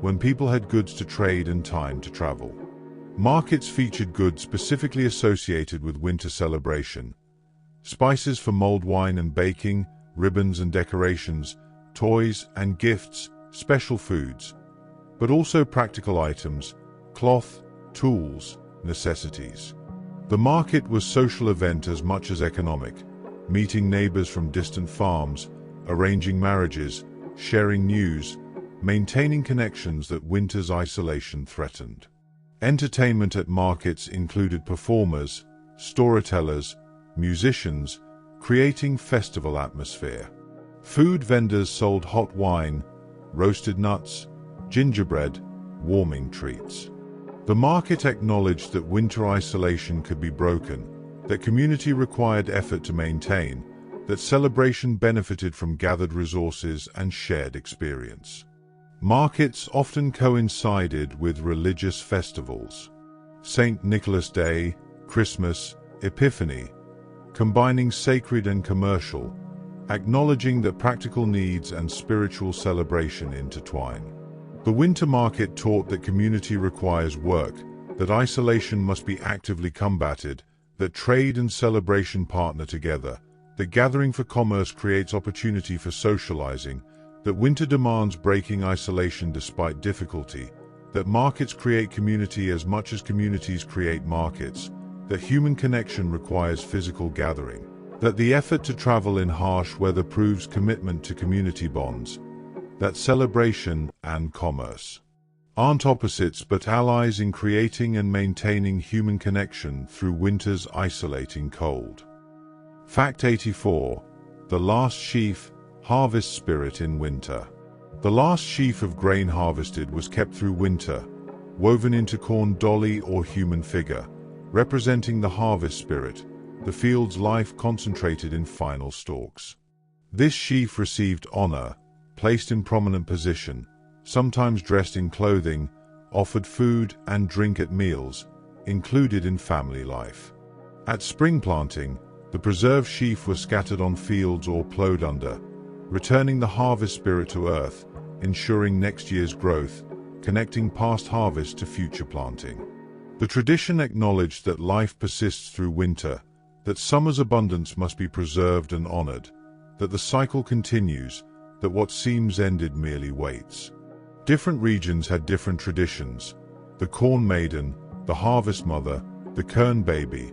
when people had goods to trade and time to travel. Markets featured goods specifically associated with winter celebration, spices for mulled wine and baking, ribbons and decorations, toys and gifts, special foods, but also practical items, cloth, tools, necessities. The market was a social event as much as economic, meeting neighbors from distant farms, arranging marriages, sharing news, maintaining connections that winter's isolation threatened. Entertainment at markets included performers, storytellers, musicians, creating festival atmosphere. Food vendors sold hot wine, roasted nuts, gingerbread, warming treats. The market acknowledged that winter isolation could be broken, that community required effort to maintain, that celebration benefited from gathered resources and shared experience. Markets often coincided with religious festivals. St. Nicholas Day, Christmas, Epiphany, combining sacred and commercial, acknowledging that practical needs and spiritual celebration intertwine. The winter market taught that community requires work, that isolation must be actively combated, that trade and celebration partner together, that gathering for commerce creates opportunity for socializing, that winter demands breaking isolation despite difficulty, that markets create community as much as communities create markets, that human connection requires physical gathering, that the effort to travel in harsh weather proves commitment to community bonds, that celebration and commerce aren't opposites but allies in creating and maintaining human connection through winter's isolating cold. Fact 84. The last sheaf, harvest spirit in winter. The last sheaf of grain harvested was kept through winter, woven into corn dolly or human figure, representing the harvest spirit, the field's life concentrated in final stalks. This sheaf received honor, placed in prominent position, sometimes dressed in clothing, offered food and drink at meals, included in family life. At spring planting, the preserved sheaf was scattered on fields or plowed under, returning the harvest spirit to earth, ensuring next year's growth, connecting past harvest to future planting. The tradition acknowledged that life persists through winter, that summer's abundance must be preserved and honored, that the cycle continues, that what seems ended merely waits. Different regions had different traditions: the corn maiden, the harvest mother, the kern baby,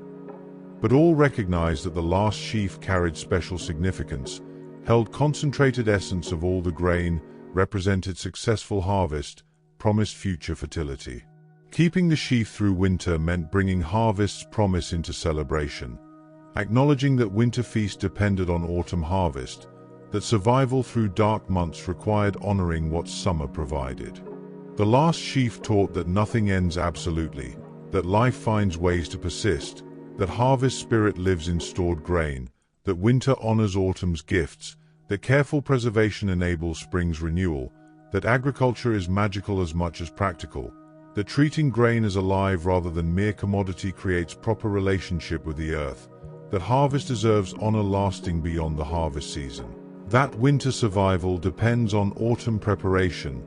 but all recognized that the last sheaf carried special significance, held concentrated essence of all the grain, represented successful harvest, promised future fertility. Keeping the sheaf through winter meant bringing harvest's promise into celebration, acknowledging that winter feast depended on autumn harvest, that survival through dark months required honoring what summer provided. The last sheaf taught that nothing ends absolutely, that life finds ways to persist, that harvest spirit lives in stored grain, that winter honors autumn's gifts, that careful preservation enables spring's renewal, that agriculture is magical as much as practical, that treating grain as alive rather than mere commodity creates proper relationship with the earth, that harvest deserves honor lasting beyond the harvest season, that winter survival depends on autumn preparation,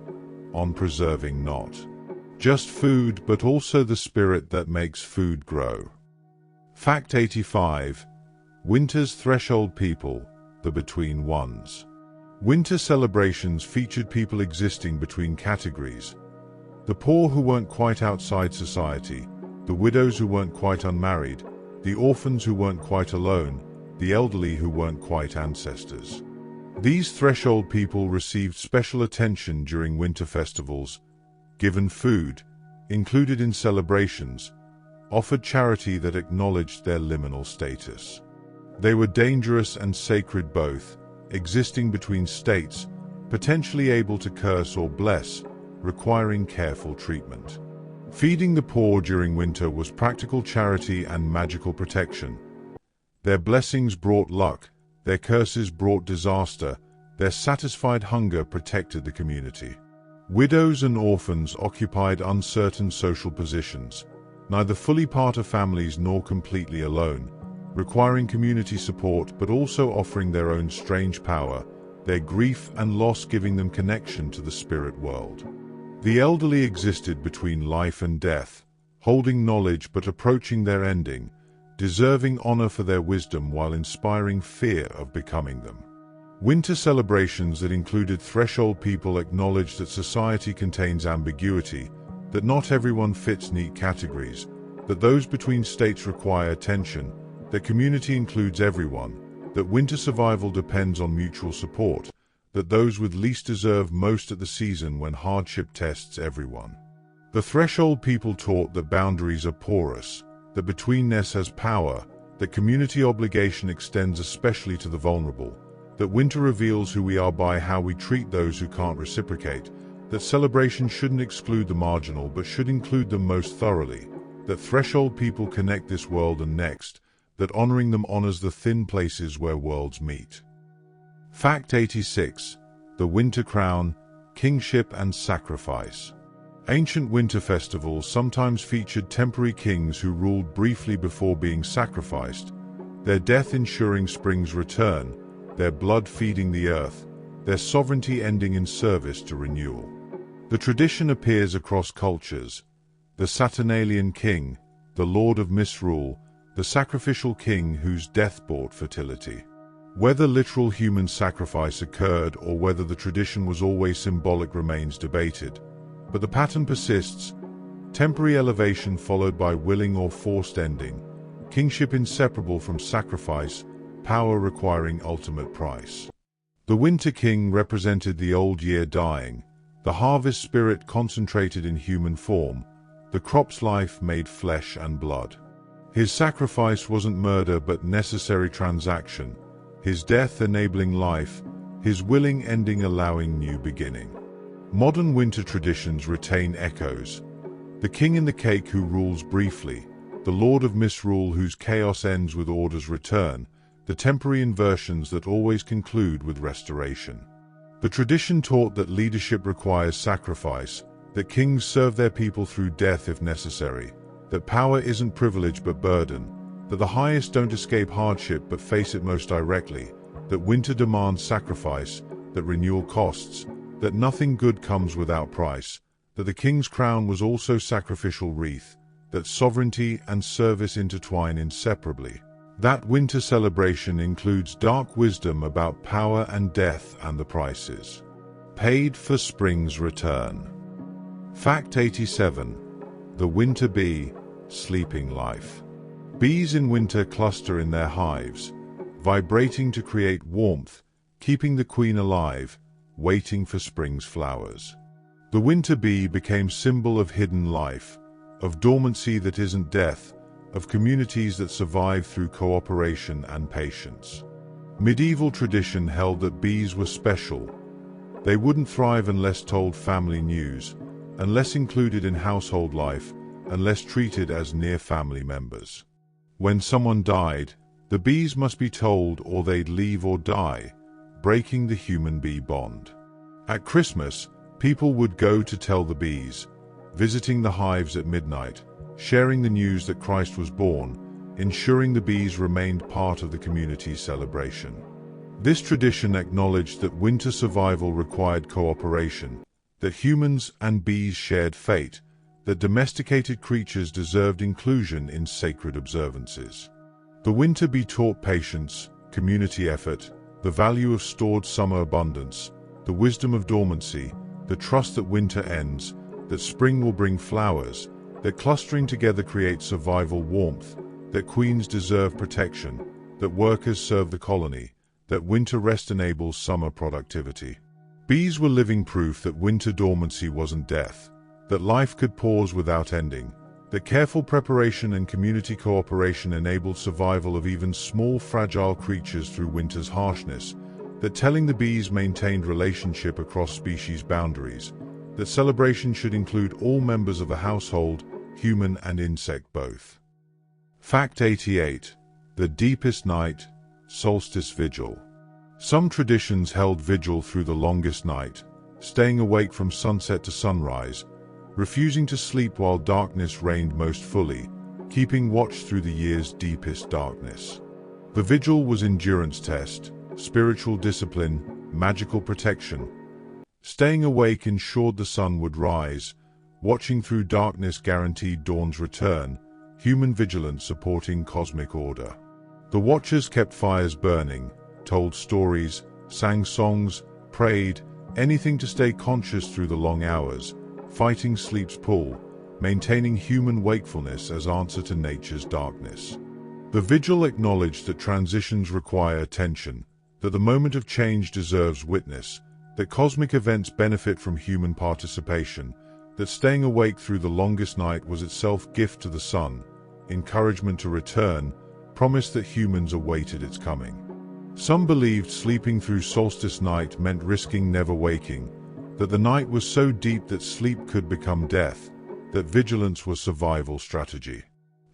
on preserving not just food but also the spirit that makes food grow. Fact 85. Winter's threshold people, the between ones. Winter celebrations featured people existing between categories: the poor who weren't quite outside society, the widows who weren't quite unmarried, the orphans who weren't quite alone, the elderly who weren't quite ancestors. These threshold people received special attention during winter festivals, given food, included in celebrations, offered charity that acknowledged their liminal status. They were dangerous and sacred both, existing between states, potentially able to curse or bless, requiring careful treatment. Feeding the poor during winter was practical charity and magical protection. Their blessings brought luck, their curses brought disaster, their satisfied hunger protected the community. Widows and orphans occupied uncertain social positions, neither fully part of families nor completely alone, requiring community support but also offering their own strange power, their grief and loss giving them connection to the spirit world. The elderly existed between life and death, holding knowledge but approaching their ending, deserving honor for their wisdom while inspiring fear of becoming them. Winter celebrations that included threshold people acknowledged that society contains ambiguity, that not everyone fits neat categories, that those between states require attention, that community includes everyone, that winter survival depends on mutual support, that those with least deserve most at the season when hardship tests everyone. The threshold people taught that boundaries are porous, that betweenness has power, that community obligation extends especially to the vulnerable, that winter reveals who we are by how we treat those who can't reciprocate, that celebration shouldn't exclude the marginal but should include them most thoroughly, that threshold people connect this world and next, that honoring them honors the thin places where worlds meet. Fact 86. The Winter Crown, Kingship and Sacrifice. Ancient winter festivals sometimes featured temporary kings who ruled briefly before being sacrificed, their death ensuring spring's return, their blood feeding the earth, their sovereignty ending in service to renewal. The tradition appears across cultures: the Saturnalian king, the lord of misrule, the sacrificial king whose death brought fertility. Whether literal human sacrifice occurred or whether the tradition was always symbolic remains debated, but the pattern persists: temporary elevation followed by willing or forced ending, kingship inseparable from sacrifice, power requiring ultimate price. The Winter King represented the old year dying, the harvest spirit concentrated in human form, the crop's life made flesh and blood. His sacrifice wasn't murder but necessary transaction, his death enabling life, his willing ending allowing new beginning. Modern winter traditions retain echoes. The king in the cake who rules briefly, the lord of misrule whose chaos ends with order's return, the temporary inversions that always conclude with restoration. The tradition taught that leadership requires sacrifice, that kings serve their people through death if necessary, that power isn't privilege but burden, that the highest don't escape hardship but face it most directly, that winter demands sacrifice, that renewal costs, that nothing good comes without price, that the king's crown was also sacrificial wreath, that sovereignty and service intertwine inseparably. That winter celebration includes dark wisdom about power and death and the prices paid for spring's return. Fact 87. The winter bee, sleeping life. Bees in winter cluster in their hives, vibrating to create warmth, keeping the queen alive, waiting for spring's flowers. The winter bee became symbol of hidden life, of dormancy that isn't death, of communities that survive through cooperation and patience. Medieval tradition held that bees were special. They wouldn't thrive unless told family news, unless included in household life, unless treated as near family members. When someone died, the bees must be told or they'd leave or die, breaking the human-bee bond. At Christmas, people would go to tell the bees, visiting the hives at midnight, sharing the news that Christ was born, ensuring the bees remained part of the community's celebration. This tradition acknowledged that winter survival required cooperation, that humans and bees shared fate, that domesticated creatures deserved inclusion in sacred observances. The winter bee taught patience, community effort, the value of stored summer abundance, the wisdom of dormancy, the trust that winter ends, that spring will bring flowers, that clustering together creates survival warmth, that queens deserve protection, that workers serve the colony, that winter rest enables summer productivity. Bees were living proof that winter dormancy wasn't death, that life could pause without ending, that careful preparation and community cooperation enabled survival of even small fragile creatures through winter's harshness, that telling the bees maintained relationship across species boundaries, that celebration should include all members of a household, human and insect both. Fact 88. The deepest night, solstice vigil. Some traditions held vigil through the longest night, staying awake from sunset to sunrise, refusing to sleep while darkness reigned most fully, keeping watch through the year's deepest darkness. The vigil was endurance test, spiritual discipline, magical protection. Staying awake ensured the sun would rise, watching through darkness guaranteed dawn's return, human vigilance supporting cosmic order. The watchers kept fires burning, told stories, sang songs, prayed, anything to stay conscious through the long hours, fighting sleep's pull, maintaining human wakefulness as answer to nature's darkness. The vigil acknowledged that transitions require attention, that the moment of change deserves witness, that cosmic events benefit from human participation, that staying awake through the longest night was itself gift to the sun, encouragement to return, promise that humans awaited its coming. Some believed sleeping through solstice night meant risking never waking, that the night was so deep that sleep could become death, that vigilance was survival strategy.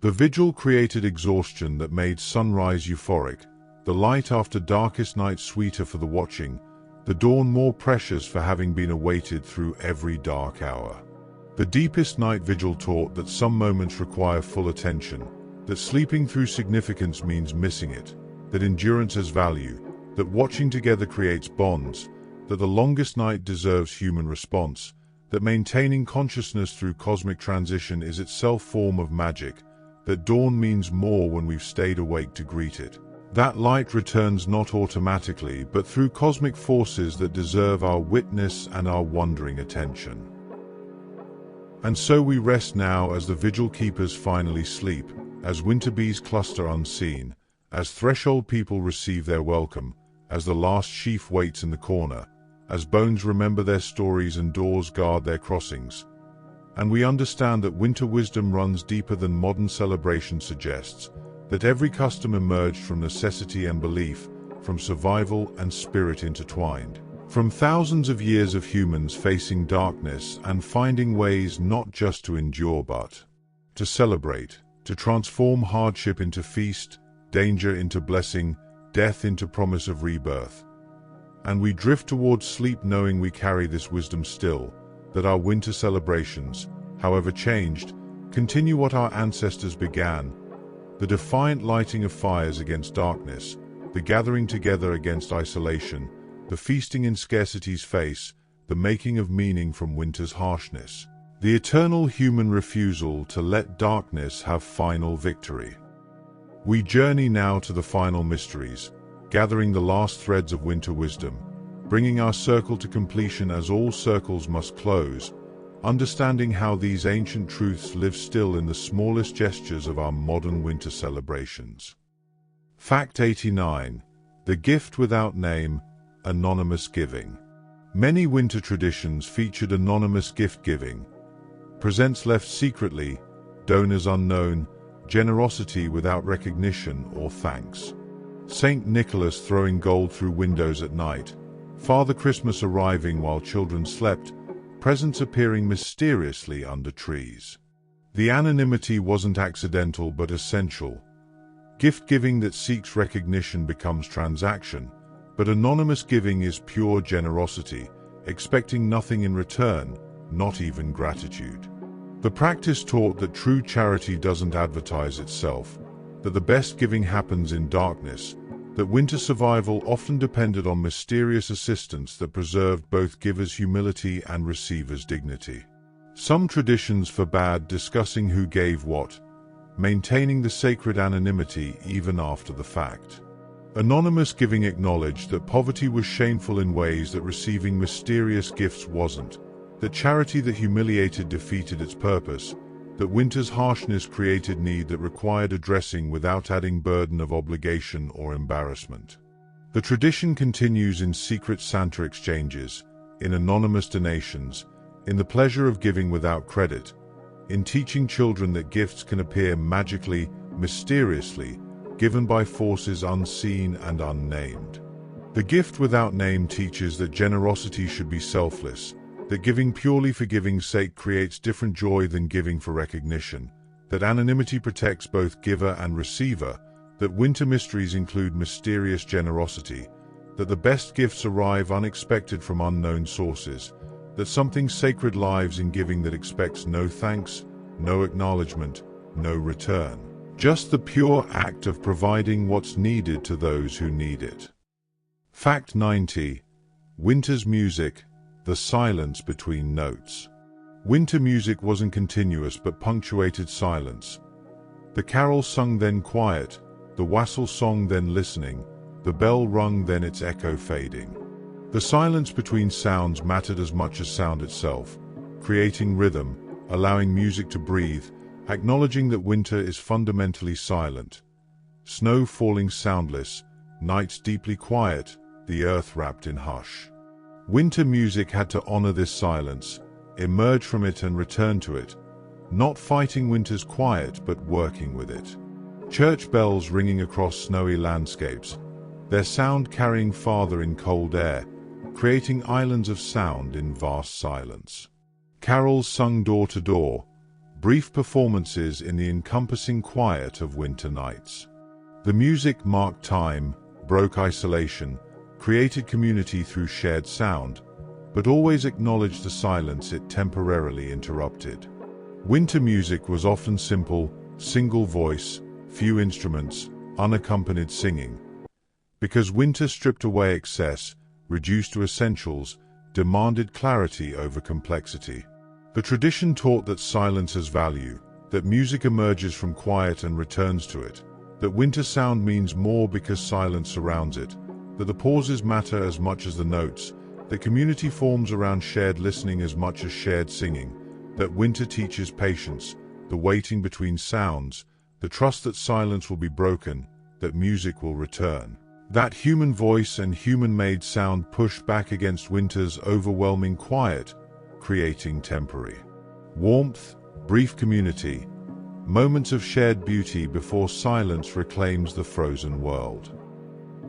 The vigil created exhaustion that made sunrise euphoric, the light after darkest night sweeter for the watching, the dawn more precious for having been awaited through every dark hour. The deepest night vigil taught that some moments require full attention, that sleeping through significance means missing it, that endurance has value, that watching together creates bonds, that the longest night deserves human response, that maintaining consciousness through cosmic transition is itself form of magic, that dawn means more when we've stayed awake to greet it. That light returns not automatically, but through cosmic forces that deserve our witness and our wondering attention. And so we rest now as the vigil keepers finally sleep, as winter bees cluster unseen, as threshold people receive their welcome, as the last sheaf waits in the corner, as bones remember their stories and doors guard their crossings. And we understand that winter wisdom runs deeper than modern celebration suggests, that every custom emerged from necessity and belief, from survival and spirit intertwined. From thousands of years of humans facing darkness and finding ways not just to endure but to celebrate, to transform hardship into feast, danger into blessing, death into promise of rebirth. And we drift towards sleep knowing we carry this wisdom still, that our winter celebrations, however changed, continue what our ancestors began, the defiant lighting of fires against darkness, the gathering together against isolation, the feasting in scarcity's face, the making of meaning from winter's harshness, the eternal human refusal to let darkness have final victory. We journey now to the final mysteries, gathering the last threads of winter wisdom, bringing our circle to completion as all circles must close, understanding how these ancient truths live still in the smallest gestures of our modern winter celebrations. Fact 89. The gift without name, anonymous giving. Many winter traditions featured anonymous gift-giving, presents left secretly, donors unknown, generosity without recognition or thanks. Saint Nicholas throwing gold through windows at night, Father Christmas arriving while children slept, presents appearing mysteriously under trees. The anonymity wasn't accidental but essential. Gift-giving that seeks recognition becomes transaction, but anonymous giving is pure generosity, expecting nothing in return, not even gratitude. The practice taught that true charity doesn't advertise itself, that the best giving happens in darkness, that winter survival often depended on mysterious assistance that preserved both givers' humility and receivers' dignity. Some traditions forbade discussing who gave what, maintaining the sacred anonymity even after the fact. Anonymous giving acknowledged that poverty was shameful in ways that receiving mysterious gifts wasn't, that charity that humiliated defeated its purpose, that winter's harshness created need that required addressing without adding burden of obligation or embarrassment. The tradition continues in secret Santa exchanges, in anonymous donations, in the pleasure of giving without credit, in teaching children that gifts can appear magically, mysteriously, given by forces unseen and unnamed. The gift without name teaches that generosity should be selfless, that giving purely for giving's sake creates different joy than giving for recognition, that anonymity protects both giver and receiver, that winter mysteries include mysterious generosity, that the best gifts arrive unexpected from unknown sources, that something sacred lives in giving that expects no thanks, no acknowledgement, no return. Just the pure act of providing what's needed to those who need it. Fact 90. Winter's music, the silence between notes. Winter music wasn't continuous but punctuated silence. The carol sung then quiet, the wassail song then listening, the bell rung then its echo fading. The silence between sounds mattered as much as sound itself, creating rhythm, allowing music to breathe, acknowledging that winter is fundamentally silent. Snow falling soundless, nights deeply quiet, the earth wrapped in hush. Winter music had to honor this silence, emerge from it and return to it, not fighting winter's quiet but working with it. Church bells ringing across snowy landscapes, their sound carrying farther in cold air, creating islands of sound in vast silence. Carols sung door to door, brief performances in the encompassing quiet of winter nights. The music marked time, broke isolation, created community through shared sound, but always acknowledged the silence it temporarily interrupted. Winter music was often simple, single voice, few instruments, unaccompanied singing. Because winter stripped away excess, reduced to essentials, demanded clarity over complexity. The tradition taught that silence has value, that music emerges from quiet and returns to it, that winter sound means more because silence surrounds it, that the pauses matter as much as the notes, that community forms around shared listening as much as shared singing, that winter teaches patience, the waiting between sounds, the trust that silence will be broken, that music will return. That human voice and human-made sound pushed back against winter's overwhelming quiet, creating temporary warmth, brief community, moments of shared beauty before silence reclaims the frozen world.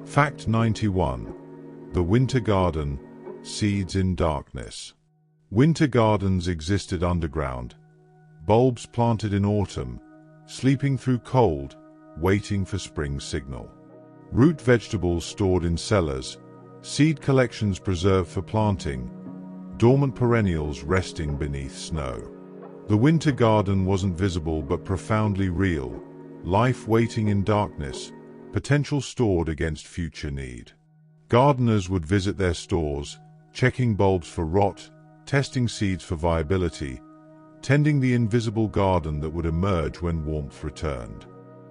Fact 91. The winter garden, seeds in darkness. Winter gardens existed underground, bulbs planted in autumn, sleeping through cold, waiting for spring's signal. Root vegetables stored in cellars, seed collections preserved for planting, dormant perennials resting beneath snow. The winter garden wasn't visible but profoundly real, life waiting in darkness, potential stored against future need. Gardeners would visit their stores, checking bulbs for rot, testing seeds for viability, tending the invisible garden that would emerge when warmth returned.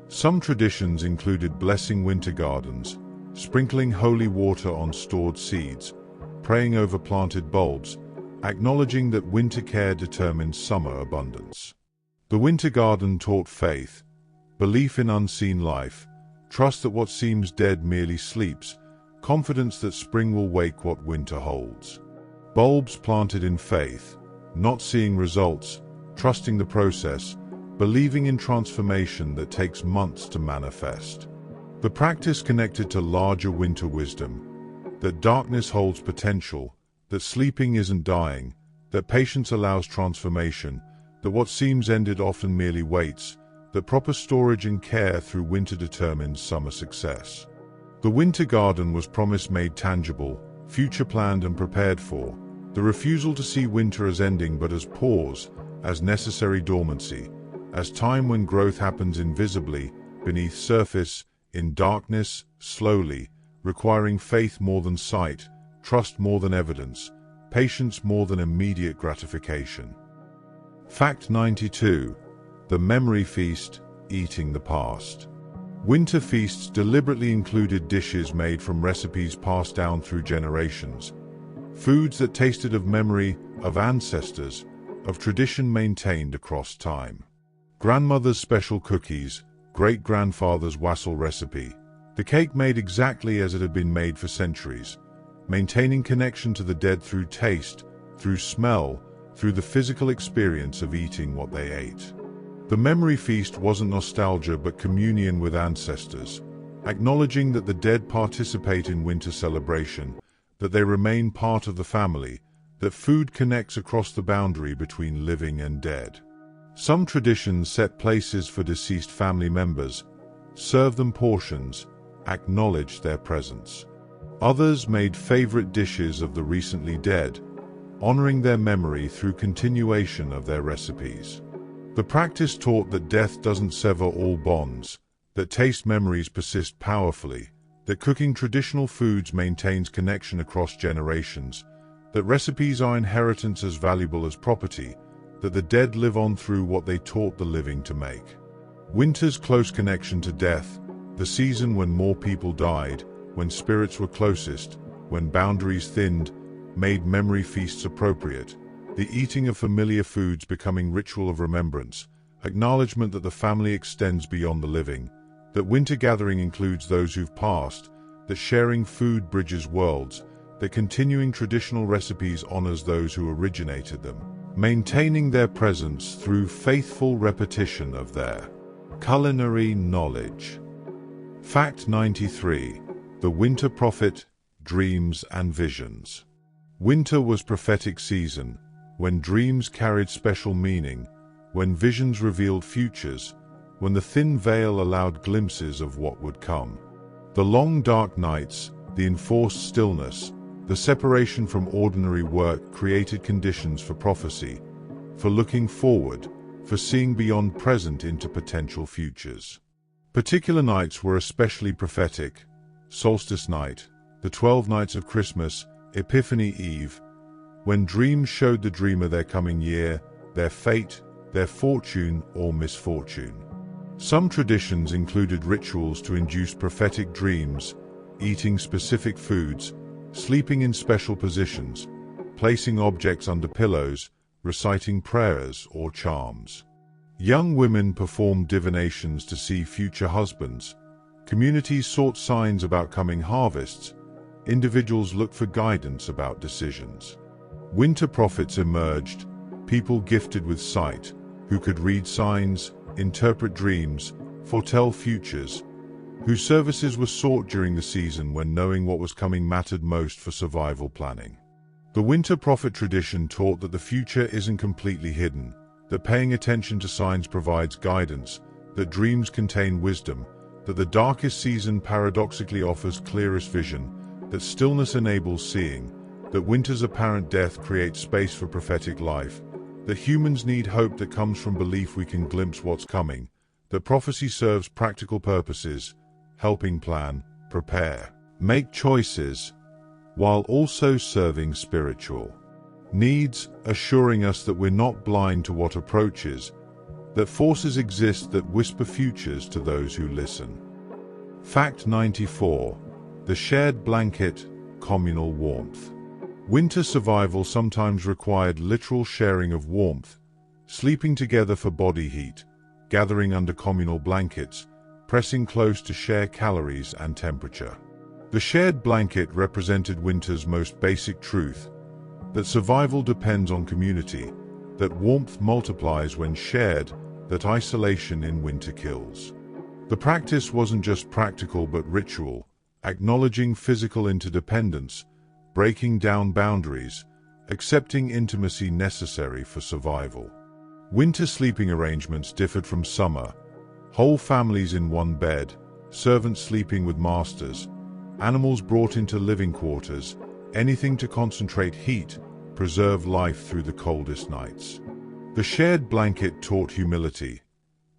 Some traditions included blessing winter gardens, sprinkling holy water on stored seeds, praying over planted bulbs, acknowledging that winter care determines summer abundance. The winter garden taught faith, belief in unseen life, trust that what seems dead merely sleeps, confidence that spring will wake what winter holds. Bulbs planted in faith, not seeing results, trusting the process, believing in transformation that takes months to manifest. The practice connected to larger winter wisdom, that darkness holds potential, that sleeping isn't dying, that patience allows transformation, that what seems ended often merely waits, that proper storage and care through winter determines summer success. The winter garden was promise made tangible, future planned and prepared for, the refusal to see winter as ending but as pause, as necessary dormancy, as time when growth happens invisibly, beneath surface, in darkness, slowly, requiring faith more than sight, trust more than evidence, patience more than immediate gratification. Fact 92. The Memory Feast, Eating the Past. Winter feasts deliberately included dishes made from recipes passed down through generations, foods that tasted of memory, of ancestors, of tradition maintained across time. Grandmother's special cookies, great-grandfather's wassail recipe, the cake made exactly as it had been made for centuries, maintaining connection to the dead through taste, through smell, through the physical experience of eating what they ate. The memory feast wasn't nostalgia but communion with ancestors, acknowledging that the dead participate in winter celebration, that they remain part of the family, that food connects across the boundary between living and dead. Some traditions set places for deceased family members, served them portions, acknowledged their presence. Others made favorite dishes of the recently dead, honoring their memory through continuation of their recipes. The practice taught that death doesn't sever all bonds, that taste memories persist powerfully, that cooking traditional foods maintains connection across generations, that recipes are inheritance as valuable as property, that the dead live on through what they taught the living to make. Winter's close connection to death, the season when more people died, when spirits were closest, when boundaries thinned, made memory feasts appropriate, the eating of familiar foods becoming ritual of remembrance, acknowledgement that the family extends beyond the living, that winter gathering includes those who've passed, that sharing food bridges worlds, that continuing traditional recipes honors those who originated them, maintaining their presence through faithful repetition of their culinary knowledge. Fact 93. The Winter Prophet, Dreams and Visions. Winter was prophetic season, when dreams carried special meaning, when visions revealed futures, when the thin veil allowed glimpses of what would come. The long dark nights, the enforced stillness, the separation from ordinary work created conditions for prophecy, for looking forward, for seeing beyond present into potential futures. Particular nights were especially prophetic: solstice night, the 12 nights of Christmas, Epiphany Eve, when dreams showed the dreamer their coming year, their fate, their fortune or misfortune. Some traditions included rituals to induce prophetic dreams, eating specific foods, sleeping in special positions, placing objects under pillows, reciting prayers or charms. Young women performed divinations to see future husbands. Communities sought signs about coming harvests. Individuals looked for guidance about decisions. Winter prophets emerged, people gifted with sight, who could read signs, interpret dreams, foretell futures, whose services were sought during the season when knowing what was coming mattered most for survival planning. The winter prophet tradition taught that the future isn't completely hidden, that paying attention to signs provides guidance, that dreams contain wisdom, that the darkest season paradoxically offers clearest vision, that stillness enables seeing, that winter's apparent death creates space for prophetic life, that humans need hope that comes from belief we can glimpse what's coming, that prophecy serves practical purposes, helping plan, prepare, make choices, while also serving spiritual needs, assuring us that we're not blind to what approaches, that forces exist that whisper futures to those who listen. Fact 94. The shared blanket, communal warmth. Winter survival sometimes required literal sharing of warmth, sleeping together for body heat, gathering under communal blankets, pressing close to share calories and temperature. The shared blanket represented winter's most basic truth, that survival depends on community, that warmth multiplies when shared, that isolation in winter kills. The practice wasn't just practical but ritual, acknowledging physical interdependence, breaking down boundaries, accepting intimacy necessary for survival. Winter sleeping arrangements differed from summer. Whole families in one bed, servants sleeping with masters, animals brought into living quarters, anything to concentrate heat, preserve life through the coldest nights. The shared blanket taught humility,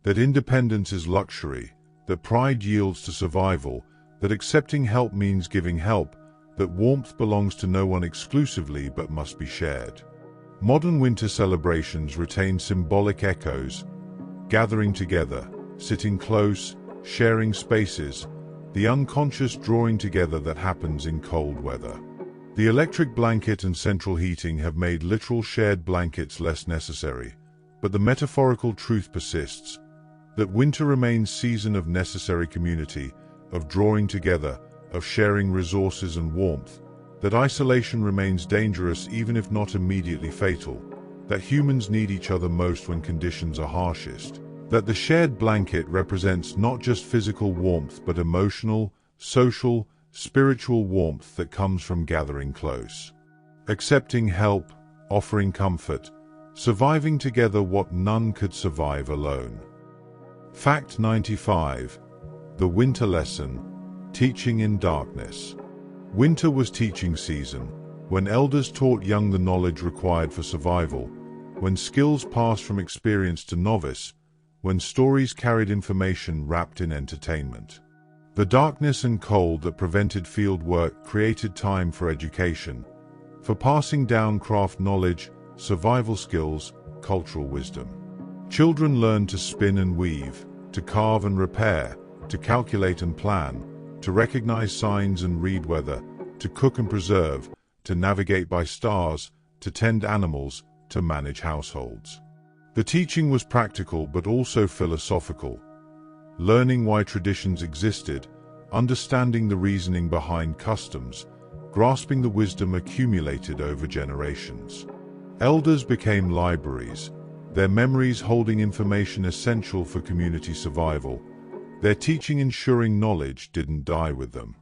that independence is luxury, that pride yields to survival, that accepting help means giving help, that warmth belongs to no one exclusively but must be shared. Modern winter celebrations retain symbolic echoes, gathering together, sitting close, sharing spaces, the unconscious drawing together that happens in cold weather. The electric blanket and central heating have made literal shared blankets less necessary, but the metaphorical truth persists, that winter remains season of necessary community, of drawing together, of sharing resources and warmth, that isolation remains dangerous even if not immediately fatal, that humans need each other most when conditions are harshest, that the shared blanket represents not just physical warmth but emotional, social, spiritual warmth that comes from gathering close, accepting help, offering comfort, surviving together what none could survive alone. Fact 95. The winter lesson, teaching in darkness. Winter was teaching season, when elders taught young the knowledge required for survival, when skills passed from experience to novice, when stories carried information wrapped in entertainment. The darkness and cold that prevented field work created time for education, for passing down craft knowledge, survival skills, cultural wisdom. Children learned to spin and weave, to carve and repair, to calculate and plan, to recognize signs and read weather, to cook and preserve, to navigate by stars, to tend animals, to manage households. The teaching was practical but also philosophical, learning why traditions existed, understanding the reasoning behind customs, grasping the wisdom accumulated over generations. Elders became libraries, their memories holding information essential for community survival, their teaching ensuring knowledge didn't die with them.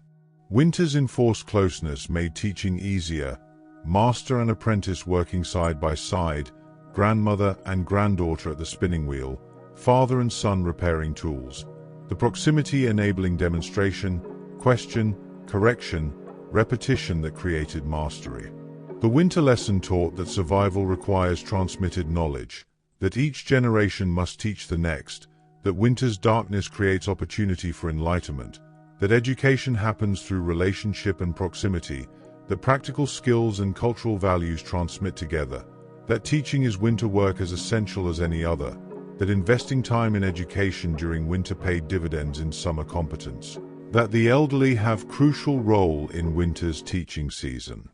Winter's enforced closeness made teaching easier, master and apprentice working side by side, grandmother and granddaughter at the spinning wheel, father and son repairing tools, the proximity enabling demonstration, question, correction, repetition that created mastery. The winter lesson taught that survival requires transmitted knowledge, that each generation must teach the next, that winter's darkness creates opportunity for enlightenment, that education happens through relationship and proximity, that practical skills and cultural values transmit together, that teaching is winter work as essential as any other, that investing time in education during winter paid dividends in summer competence, that the elderly have crucial role in winter's teaching season,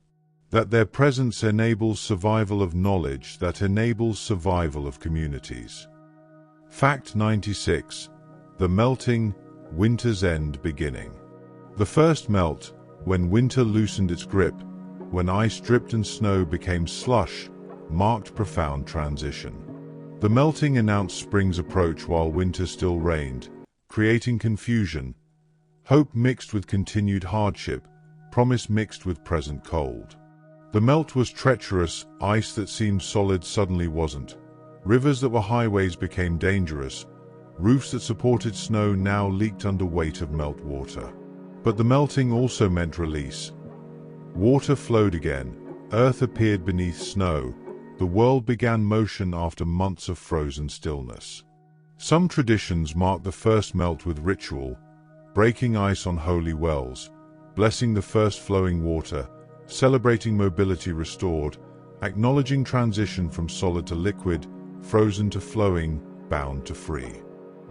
that their presence enables survival of knowledge that enables survival of communities. Fact 96. The melting, winter's end beginning. The first melt, when winter loosened its grip, when ice dripped and snow became slush, marked profound transition. The melting announced spring's approach while winter still reigned, creating confusion, hope mixed with continued hardship, promise mixed with present cold. The melt was treacherous, ice that seemed solid suddenly wasn't. Rivers that were highways became dangerous. Roofs that supported snow now leaked under weight of meltwater. But the melting also meant release. Water flowed again, earth appeared beneath snow, the world began motion after months of frozen stillness. Some traditions mark the first melt with ritual, breaking ice on holy wells, blessing the first flowing water, celebrating mobility restored, acknowledging transition from solid to liquid, frozen to flowing, bound to free.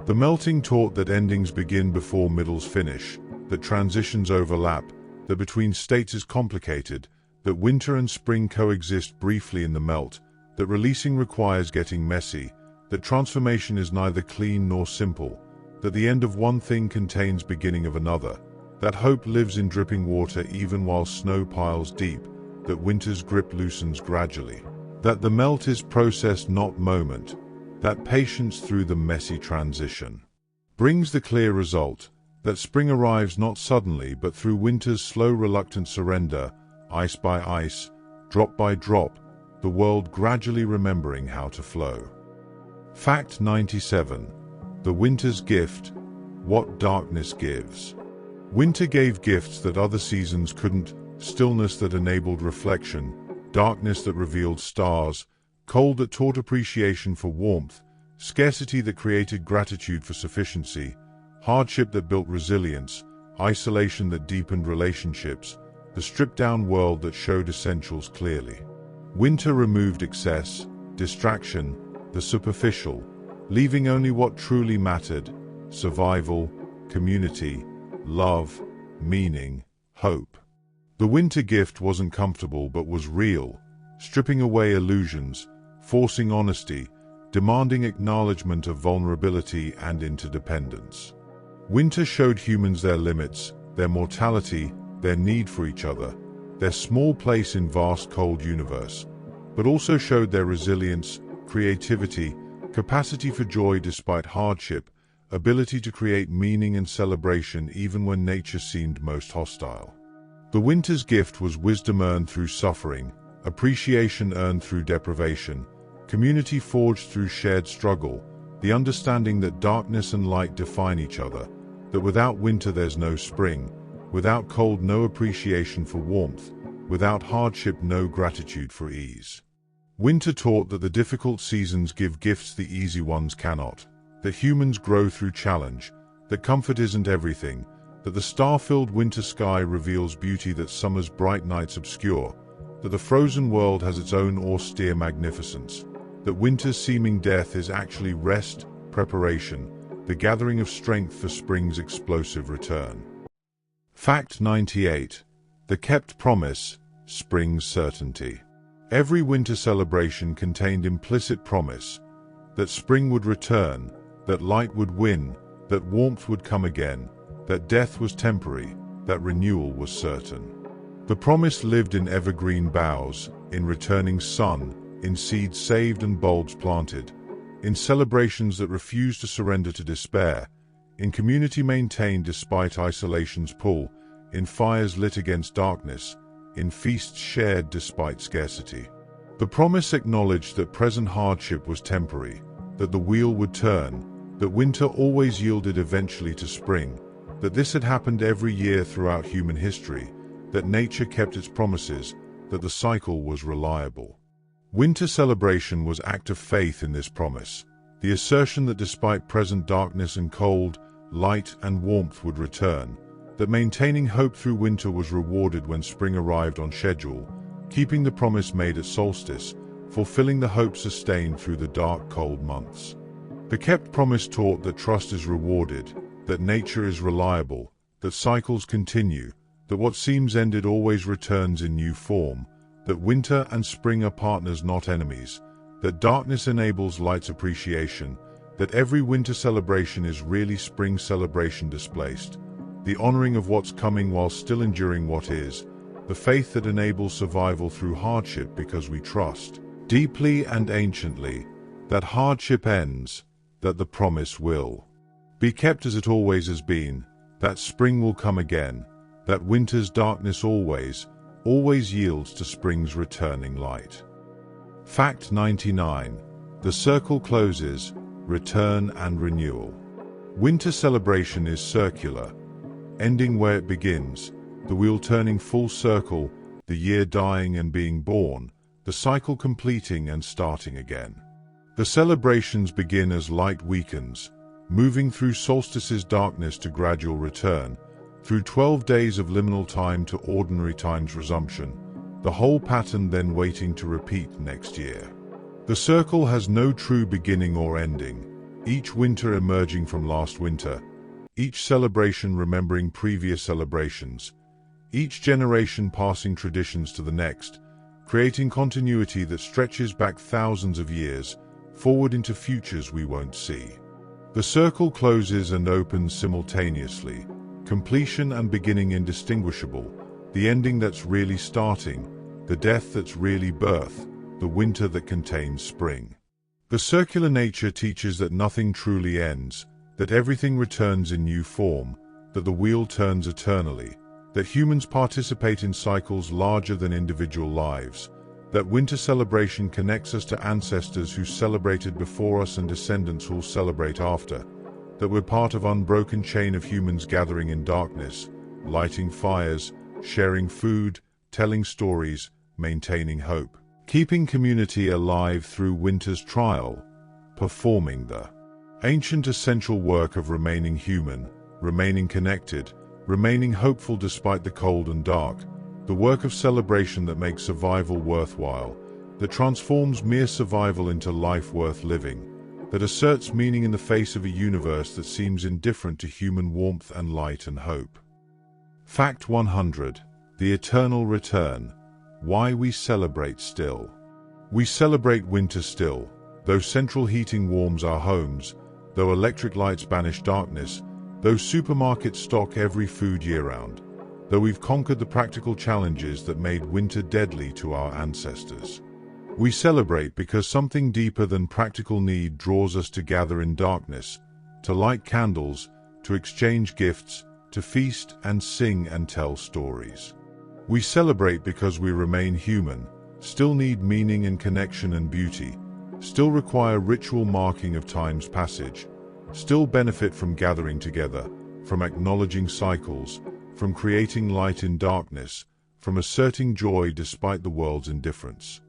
The melting taught that endings begin before middles finish, that transitions overlap, that between states is complicated, that winter and spring coexist briefly in the melt, that releasing requires getting messy, that transformation is neither clean nor simple, that the end of one thing contains beginning of another, that hope lives in dripping water even while snow piles deep, that winter's grip loosens gradually, that the melt is process not moment, that patience through the messy transition brings the clear result, that spring arrives not suddenly but through winter's slow reluctant surrender, ice by ice, drop by drop, the world gradually remembering how to flow. Fact 97. The winter's gift, what darkness gives. Winter gave gifts that other seasons couldn't, stillness that enabled reflection, darkness that revealed stars, cold that taught appreciation for warmth, scarcity that created gratitude for sufficiency, hardship that built resilience, isolation that deepened relationships, the stripped-down world that showed essentials clearly. Winter removed excess, distraction, the superficial, leaving only what truly mattered: survival, community, love, meaning, hope. The winter gift wasn't comfortable but was real, stripping away illusions, forcing honesty, demanding acknowledgement of vulnerability and interdependence. Winter showed humans their limits, their mortality, their need for each other, their small place in vast cold universe, but also showed their resilience, creativity, capacity for joy despite hardship, ability to create meaning and celebration even when nature seemed most hostile. The winter's gift was wisdom earned through suffering, appreciation earned through deprivation, community forged through shared struggle, the understanding that darkness and light define each other, that without winter there's no spring, without cold no appreciation for warmth, without hardship no gratitude for ease. Winter taught that the difficult seasons give gifts the easy ones cannot, that humans grow through challenge, that comfort isn't everything, that the star-filled winter sky reveals beauty that summer's bright nights obscure, that the frozen world has its own austere magnificence, that winter's seeming death is actually rest, preparation, the gathering of strength for spring's explosive return. Fact 98. The kept promise, spring's certainty. Every winter celebration contained implicit promise that spring would return, that light would win, that warmth would come again, that death was temporary, that renewal was certain. The promise lived in evergreen boughs, in returning sun, in seeds saved and bulbs planted, in celebrations that refused to surrender to despair, in community maintained despite isolation's pull, in fires lit against darkness, in feasts shared despite scarcity. The promise acknowledged that present hardship was temporary, that the wheel would turn, that winter always yielded eventually to spring, that this had happened every year throughout human history, that nature kept its promises, that the cycle was reliable. Winter celebration was act of faith in this promise, the assertion that despite present darkness and cold, light and warmth would return, that maintaining hope through winter was rewarded when spring arrived on schedule, keeping the promise made at solstice, fulfilling the hope sustained through the dark, cold months. The kept promise taught that trust is rewarded, that nature is reliable, that cycles continue, that what seems ended always returns in new form, that winter and spring are partners not enemies, that darkness enables light's appreciation, that every winter celebration is really spring celebration displaced, the honoring of what's coming while still enduring what is, the faith that enables survival through hardship because we trust, deeply and anciently, that hardship ends, that the promise will be kept as it always has been, that spring will come again, that winter's darkness always, always yields to spring's returning light. Fact 99. The circle closes, return and renewal. Winter celebration is circular, ending where it begins, the wheel turning full circle, the year dying and being born, the cycle completing and starting again. The celebrations begin as light weakens, moving through solstice's darkness to gradual return, through 12 days of liminal time to ordinary time's resumption, the whole pattern then waiting to repeat next year. The circle has no true beginning or ending, each winter emerging from last winter, each celebration remembering previous celebrations, each generation passing traditions to the next, creating continuity that stretches back thousands of years, forward into futures we won't see. The circle closes and opens simultaneously, completion and beginning indistinguishable, the ending that's really starting, the death that's really birth, the winter that contains spring. The circular nature teaches that nothing truly ends, that everything returns in new form, that the wheel turns eternally, that humans participate in cycles larger than individual lives, that winter celebration connects us to ancestors who celebrated before us and descendants who'll celebrate after, that we're part of an unbroken chain of humans gathering in darkness, lighting fires, sharing food, telling stories, maintaining hope, keeping community alive through winter's trial, performing the ancient essential work of remaining human, remaining connected, remaining hopeful despite the cold and dark, the work of celebration that makes survival worthwhile, that transforms mere survival into life worth living, that asserts meaning in the face of a universe that seems indifferent to human warmth and light and hope. Fact 100. The eternal return. Why we celebrate still. We celebrate winter still, though central heating warms our homes, though electric lights banish darkness, though supermarkets stock every food year-round, though we've conquered the practical challenges that made winter deadly to our ancestors. We celebrate because something deeper than practical need draws us to gather in darkness, to light candles, to exchange gifts, to feast and sing and tell stories. We celebrate because we remain human, still need meaning and connection and beauty, still require ritual marking of time's passage, still benefit from gathering together, from acknowledging cycles, from creating light in darkness, from asserting joy despite the world's indifference.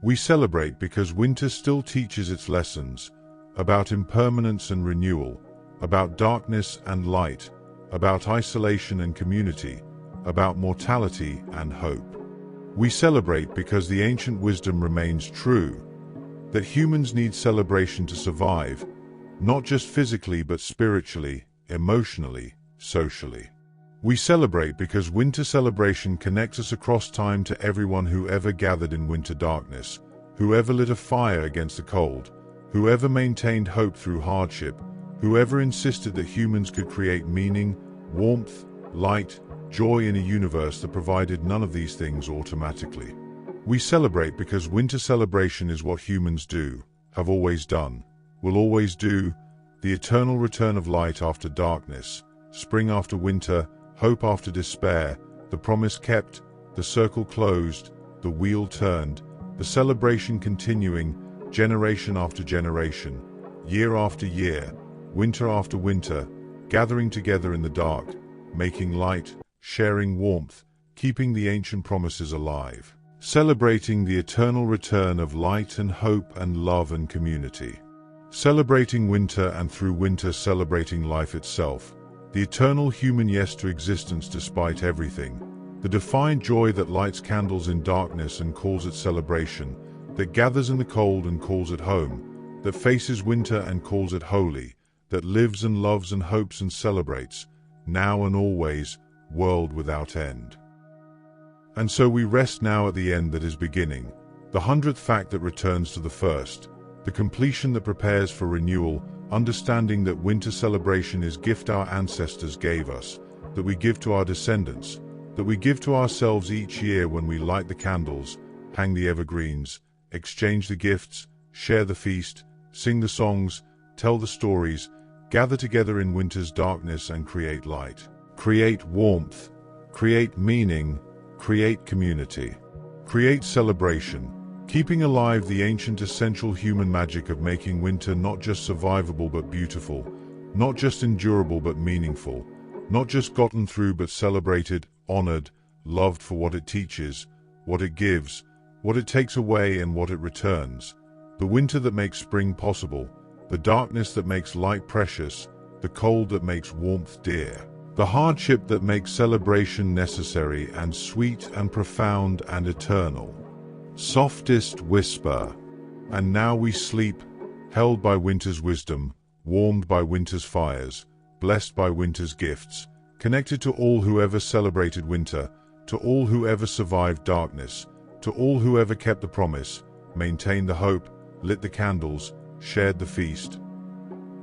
We celebrate because winter still teaches its lessons, about impermanence and renewal, about darkness and light, about isolation and community, about mortality and hope. We celebrate because the ancient wisdom remains true, that humans need celebration to survive, not just physically but spiritually, emotionally, socially. We celebrate because winter celebration connects us across time to everyone who ever gathered in winter darkness, who ever lit a fire against the cold, who ever maintained hope through hardship, who ever insisted that humans could create meaning, warmth, light, joy in a universe that provided none of these things automatically. We celebrate because winter celebration is what humans do, have always done, will always do, the eternal return of light after darkness, spring after winter, hope after despair, the promise kept, the circle closed, the wheel turned, the celebration continuing, generation after generation, year after year, winter after winter, gathering together in the dark, making light, sharing warmth, keeping the ancient promises alive, celebrating the eternal return of light and hope and love and community. Celebrating winter and through winter celebrating life itself, the eternal human yes to existence despite everything, the defiant joy that lights candles in darkness and calls it celebration, that gathers in the cold and calls it home, that faces winter and calls it holy, that lives and loves and hopes and celebrates, now and always, world without end. And so we rest now at the end that is beginning, the 100th fact that returns to the first, the completion that prepares for renewal, understanding that winter celebration is gift our ancestors gave us, that we give to our descendants, that we give to ourselves each year when we light the candles, hang the evergreens, exchange the gifts, share the feast, sing the songs, tell the stories, gather together in winter's darkness and create light. Create warmth, create meaning, create community. Create celebration, keeping alive the ancient essential human magic of making winter not just survivable but beautiful, not just endurable but meaningful, not just gotten through but celebrated, honored, loved for what it teaches, what it gives, what it takes away and what it returns. The winter that makes spring possible, the darkness that makes light precious, the cold that makes warmth dear, the hardship that makes celebration necessary and sweet and profound and eternal. Softest whisper. And now we sleep, held by winter's wisdom, warmed by winter's fires, blessed by winter's gifts, connected to all who ever celebrated winter, to all who ever survived darkness, to all who ever kept the promise, maintained the hope, lit the candles, shared the feast.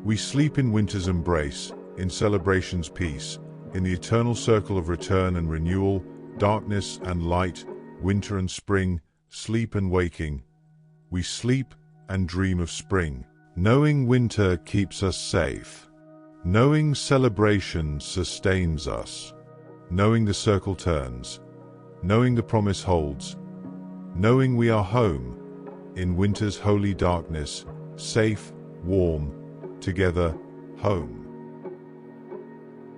We sleep in winter's embrace, in celebration's peace, in the eternal circle of return and renewal, darkness and light, winter and spring, sleep and waking. We sleep and dream of spring. Knowing winter keeps us safe. Knowing celebration sustains us. Knowing the circle turns. Knowing the promise holds. Knowing we are home, in winter's holy darkness, safe, warm, together, home.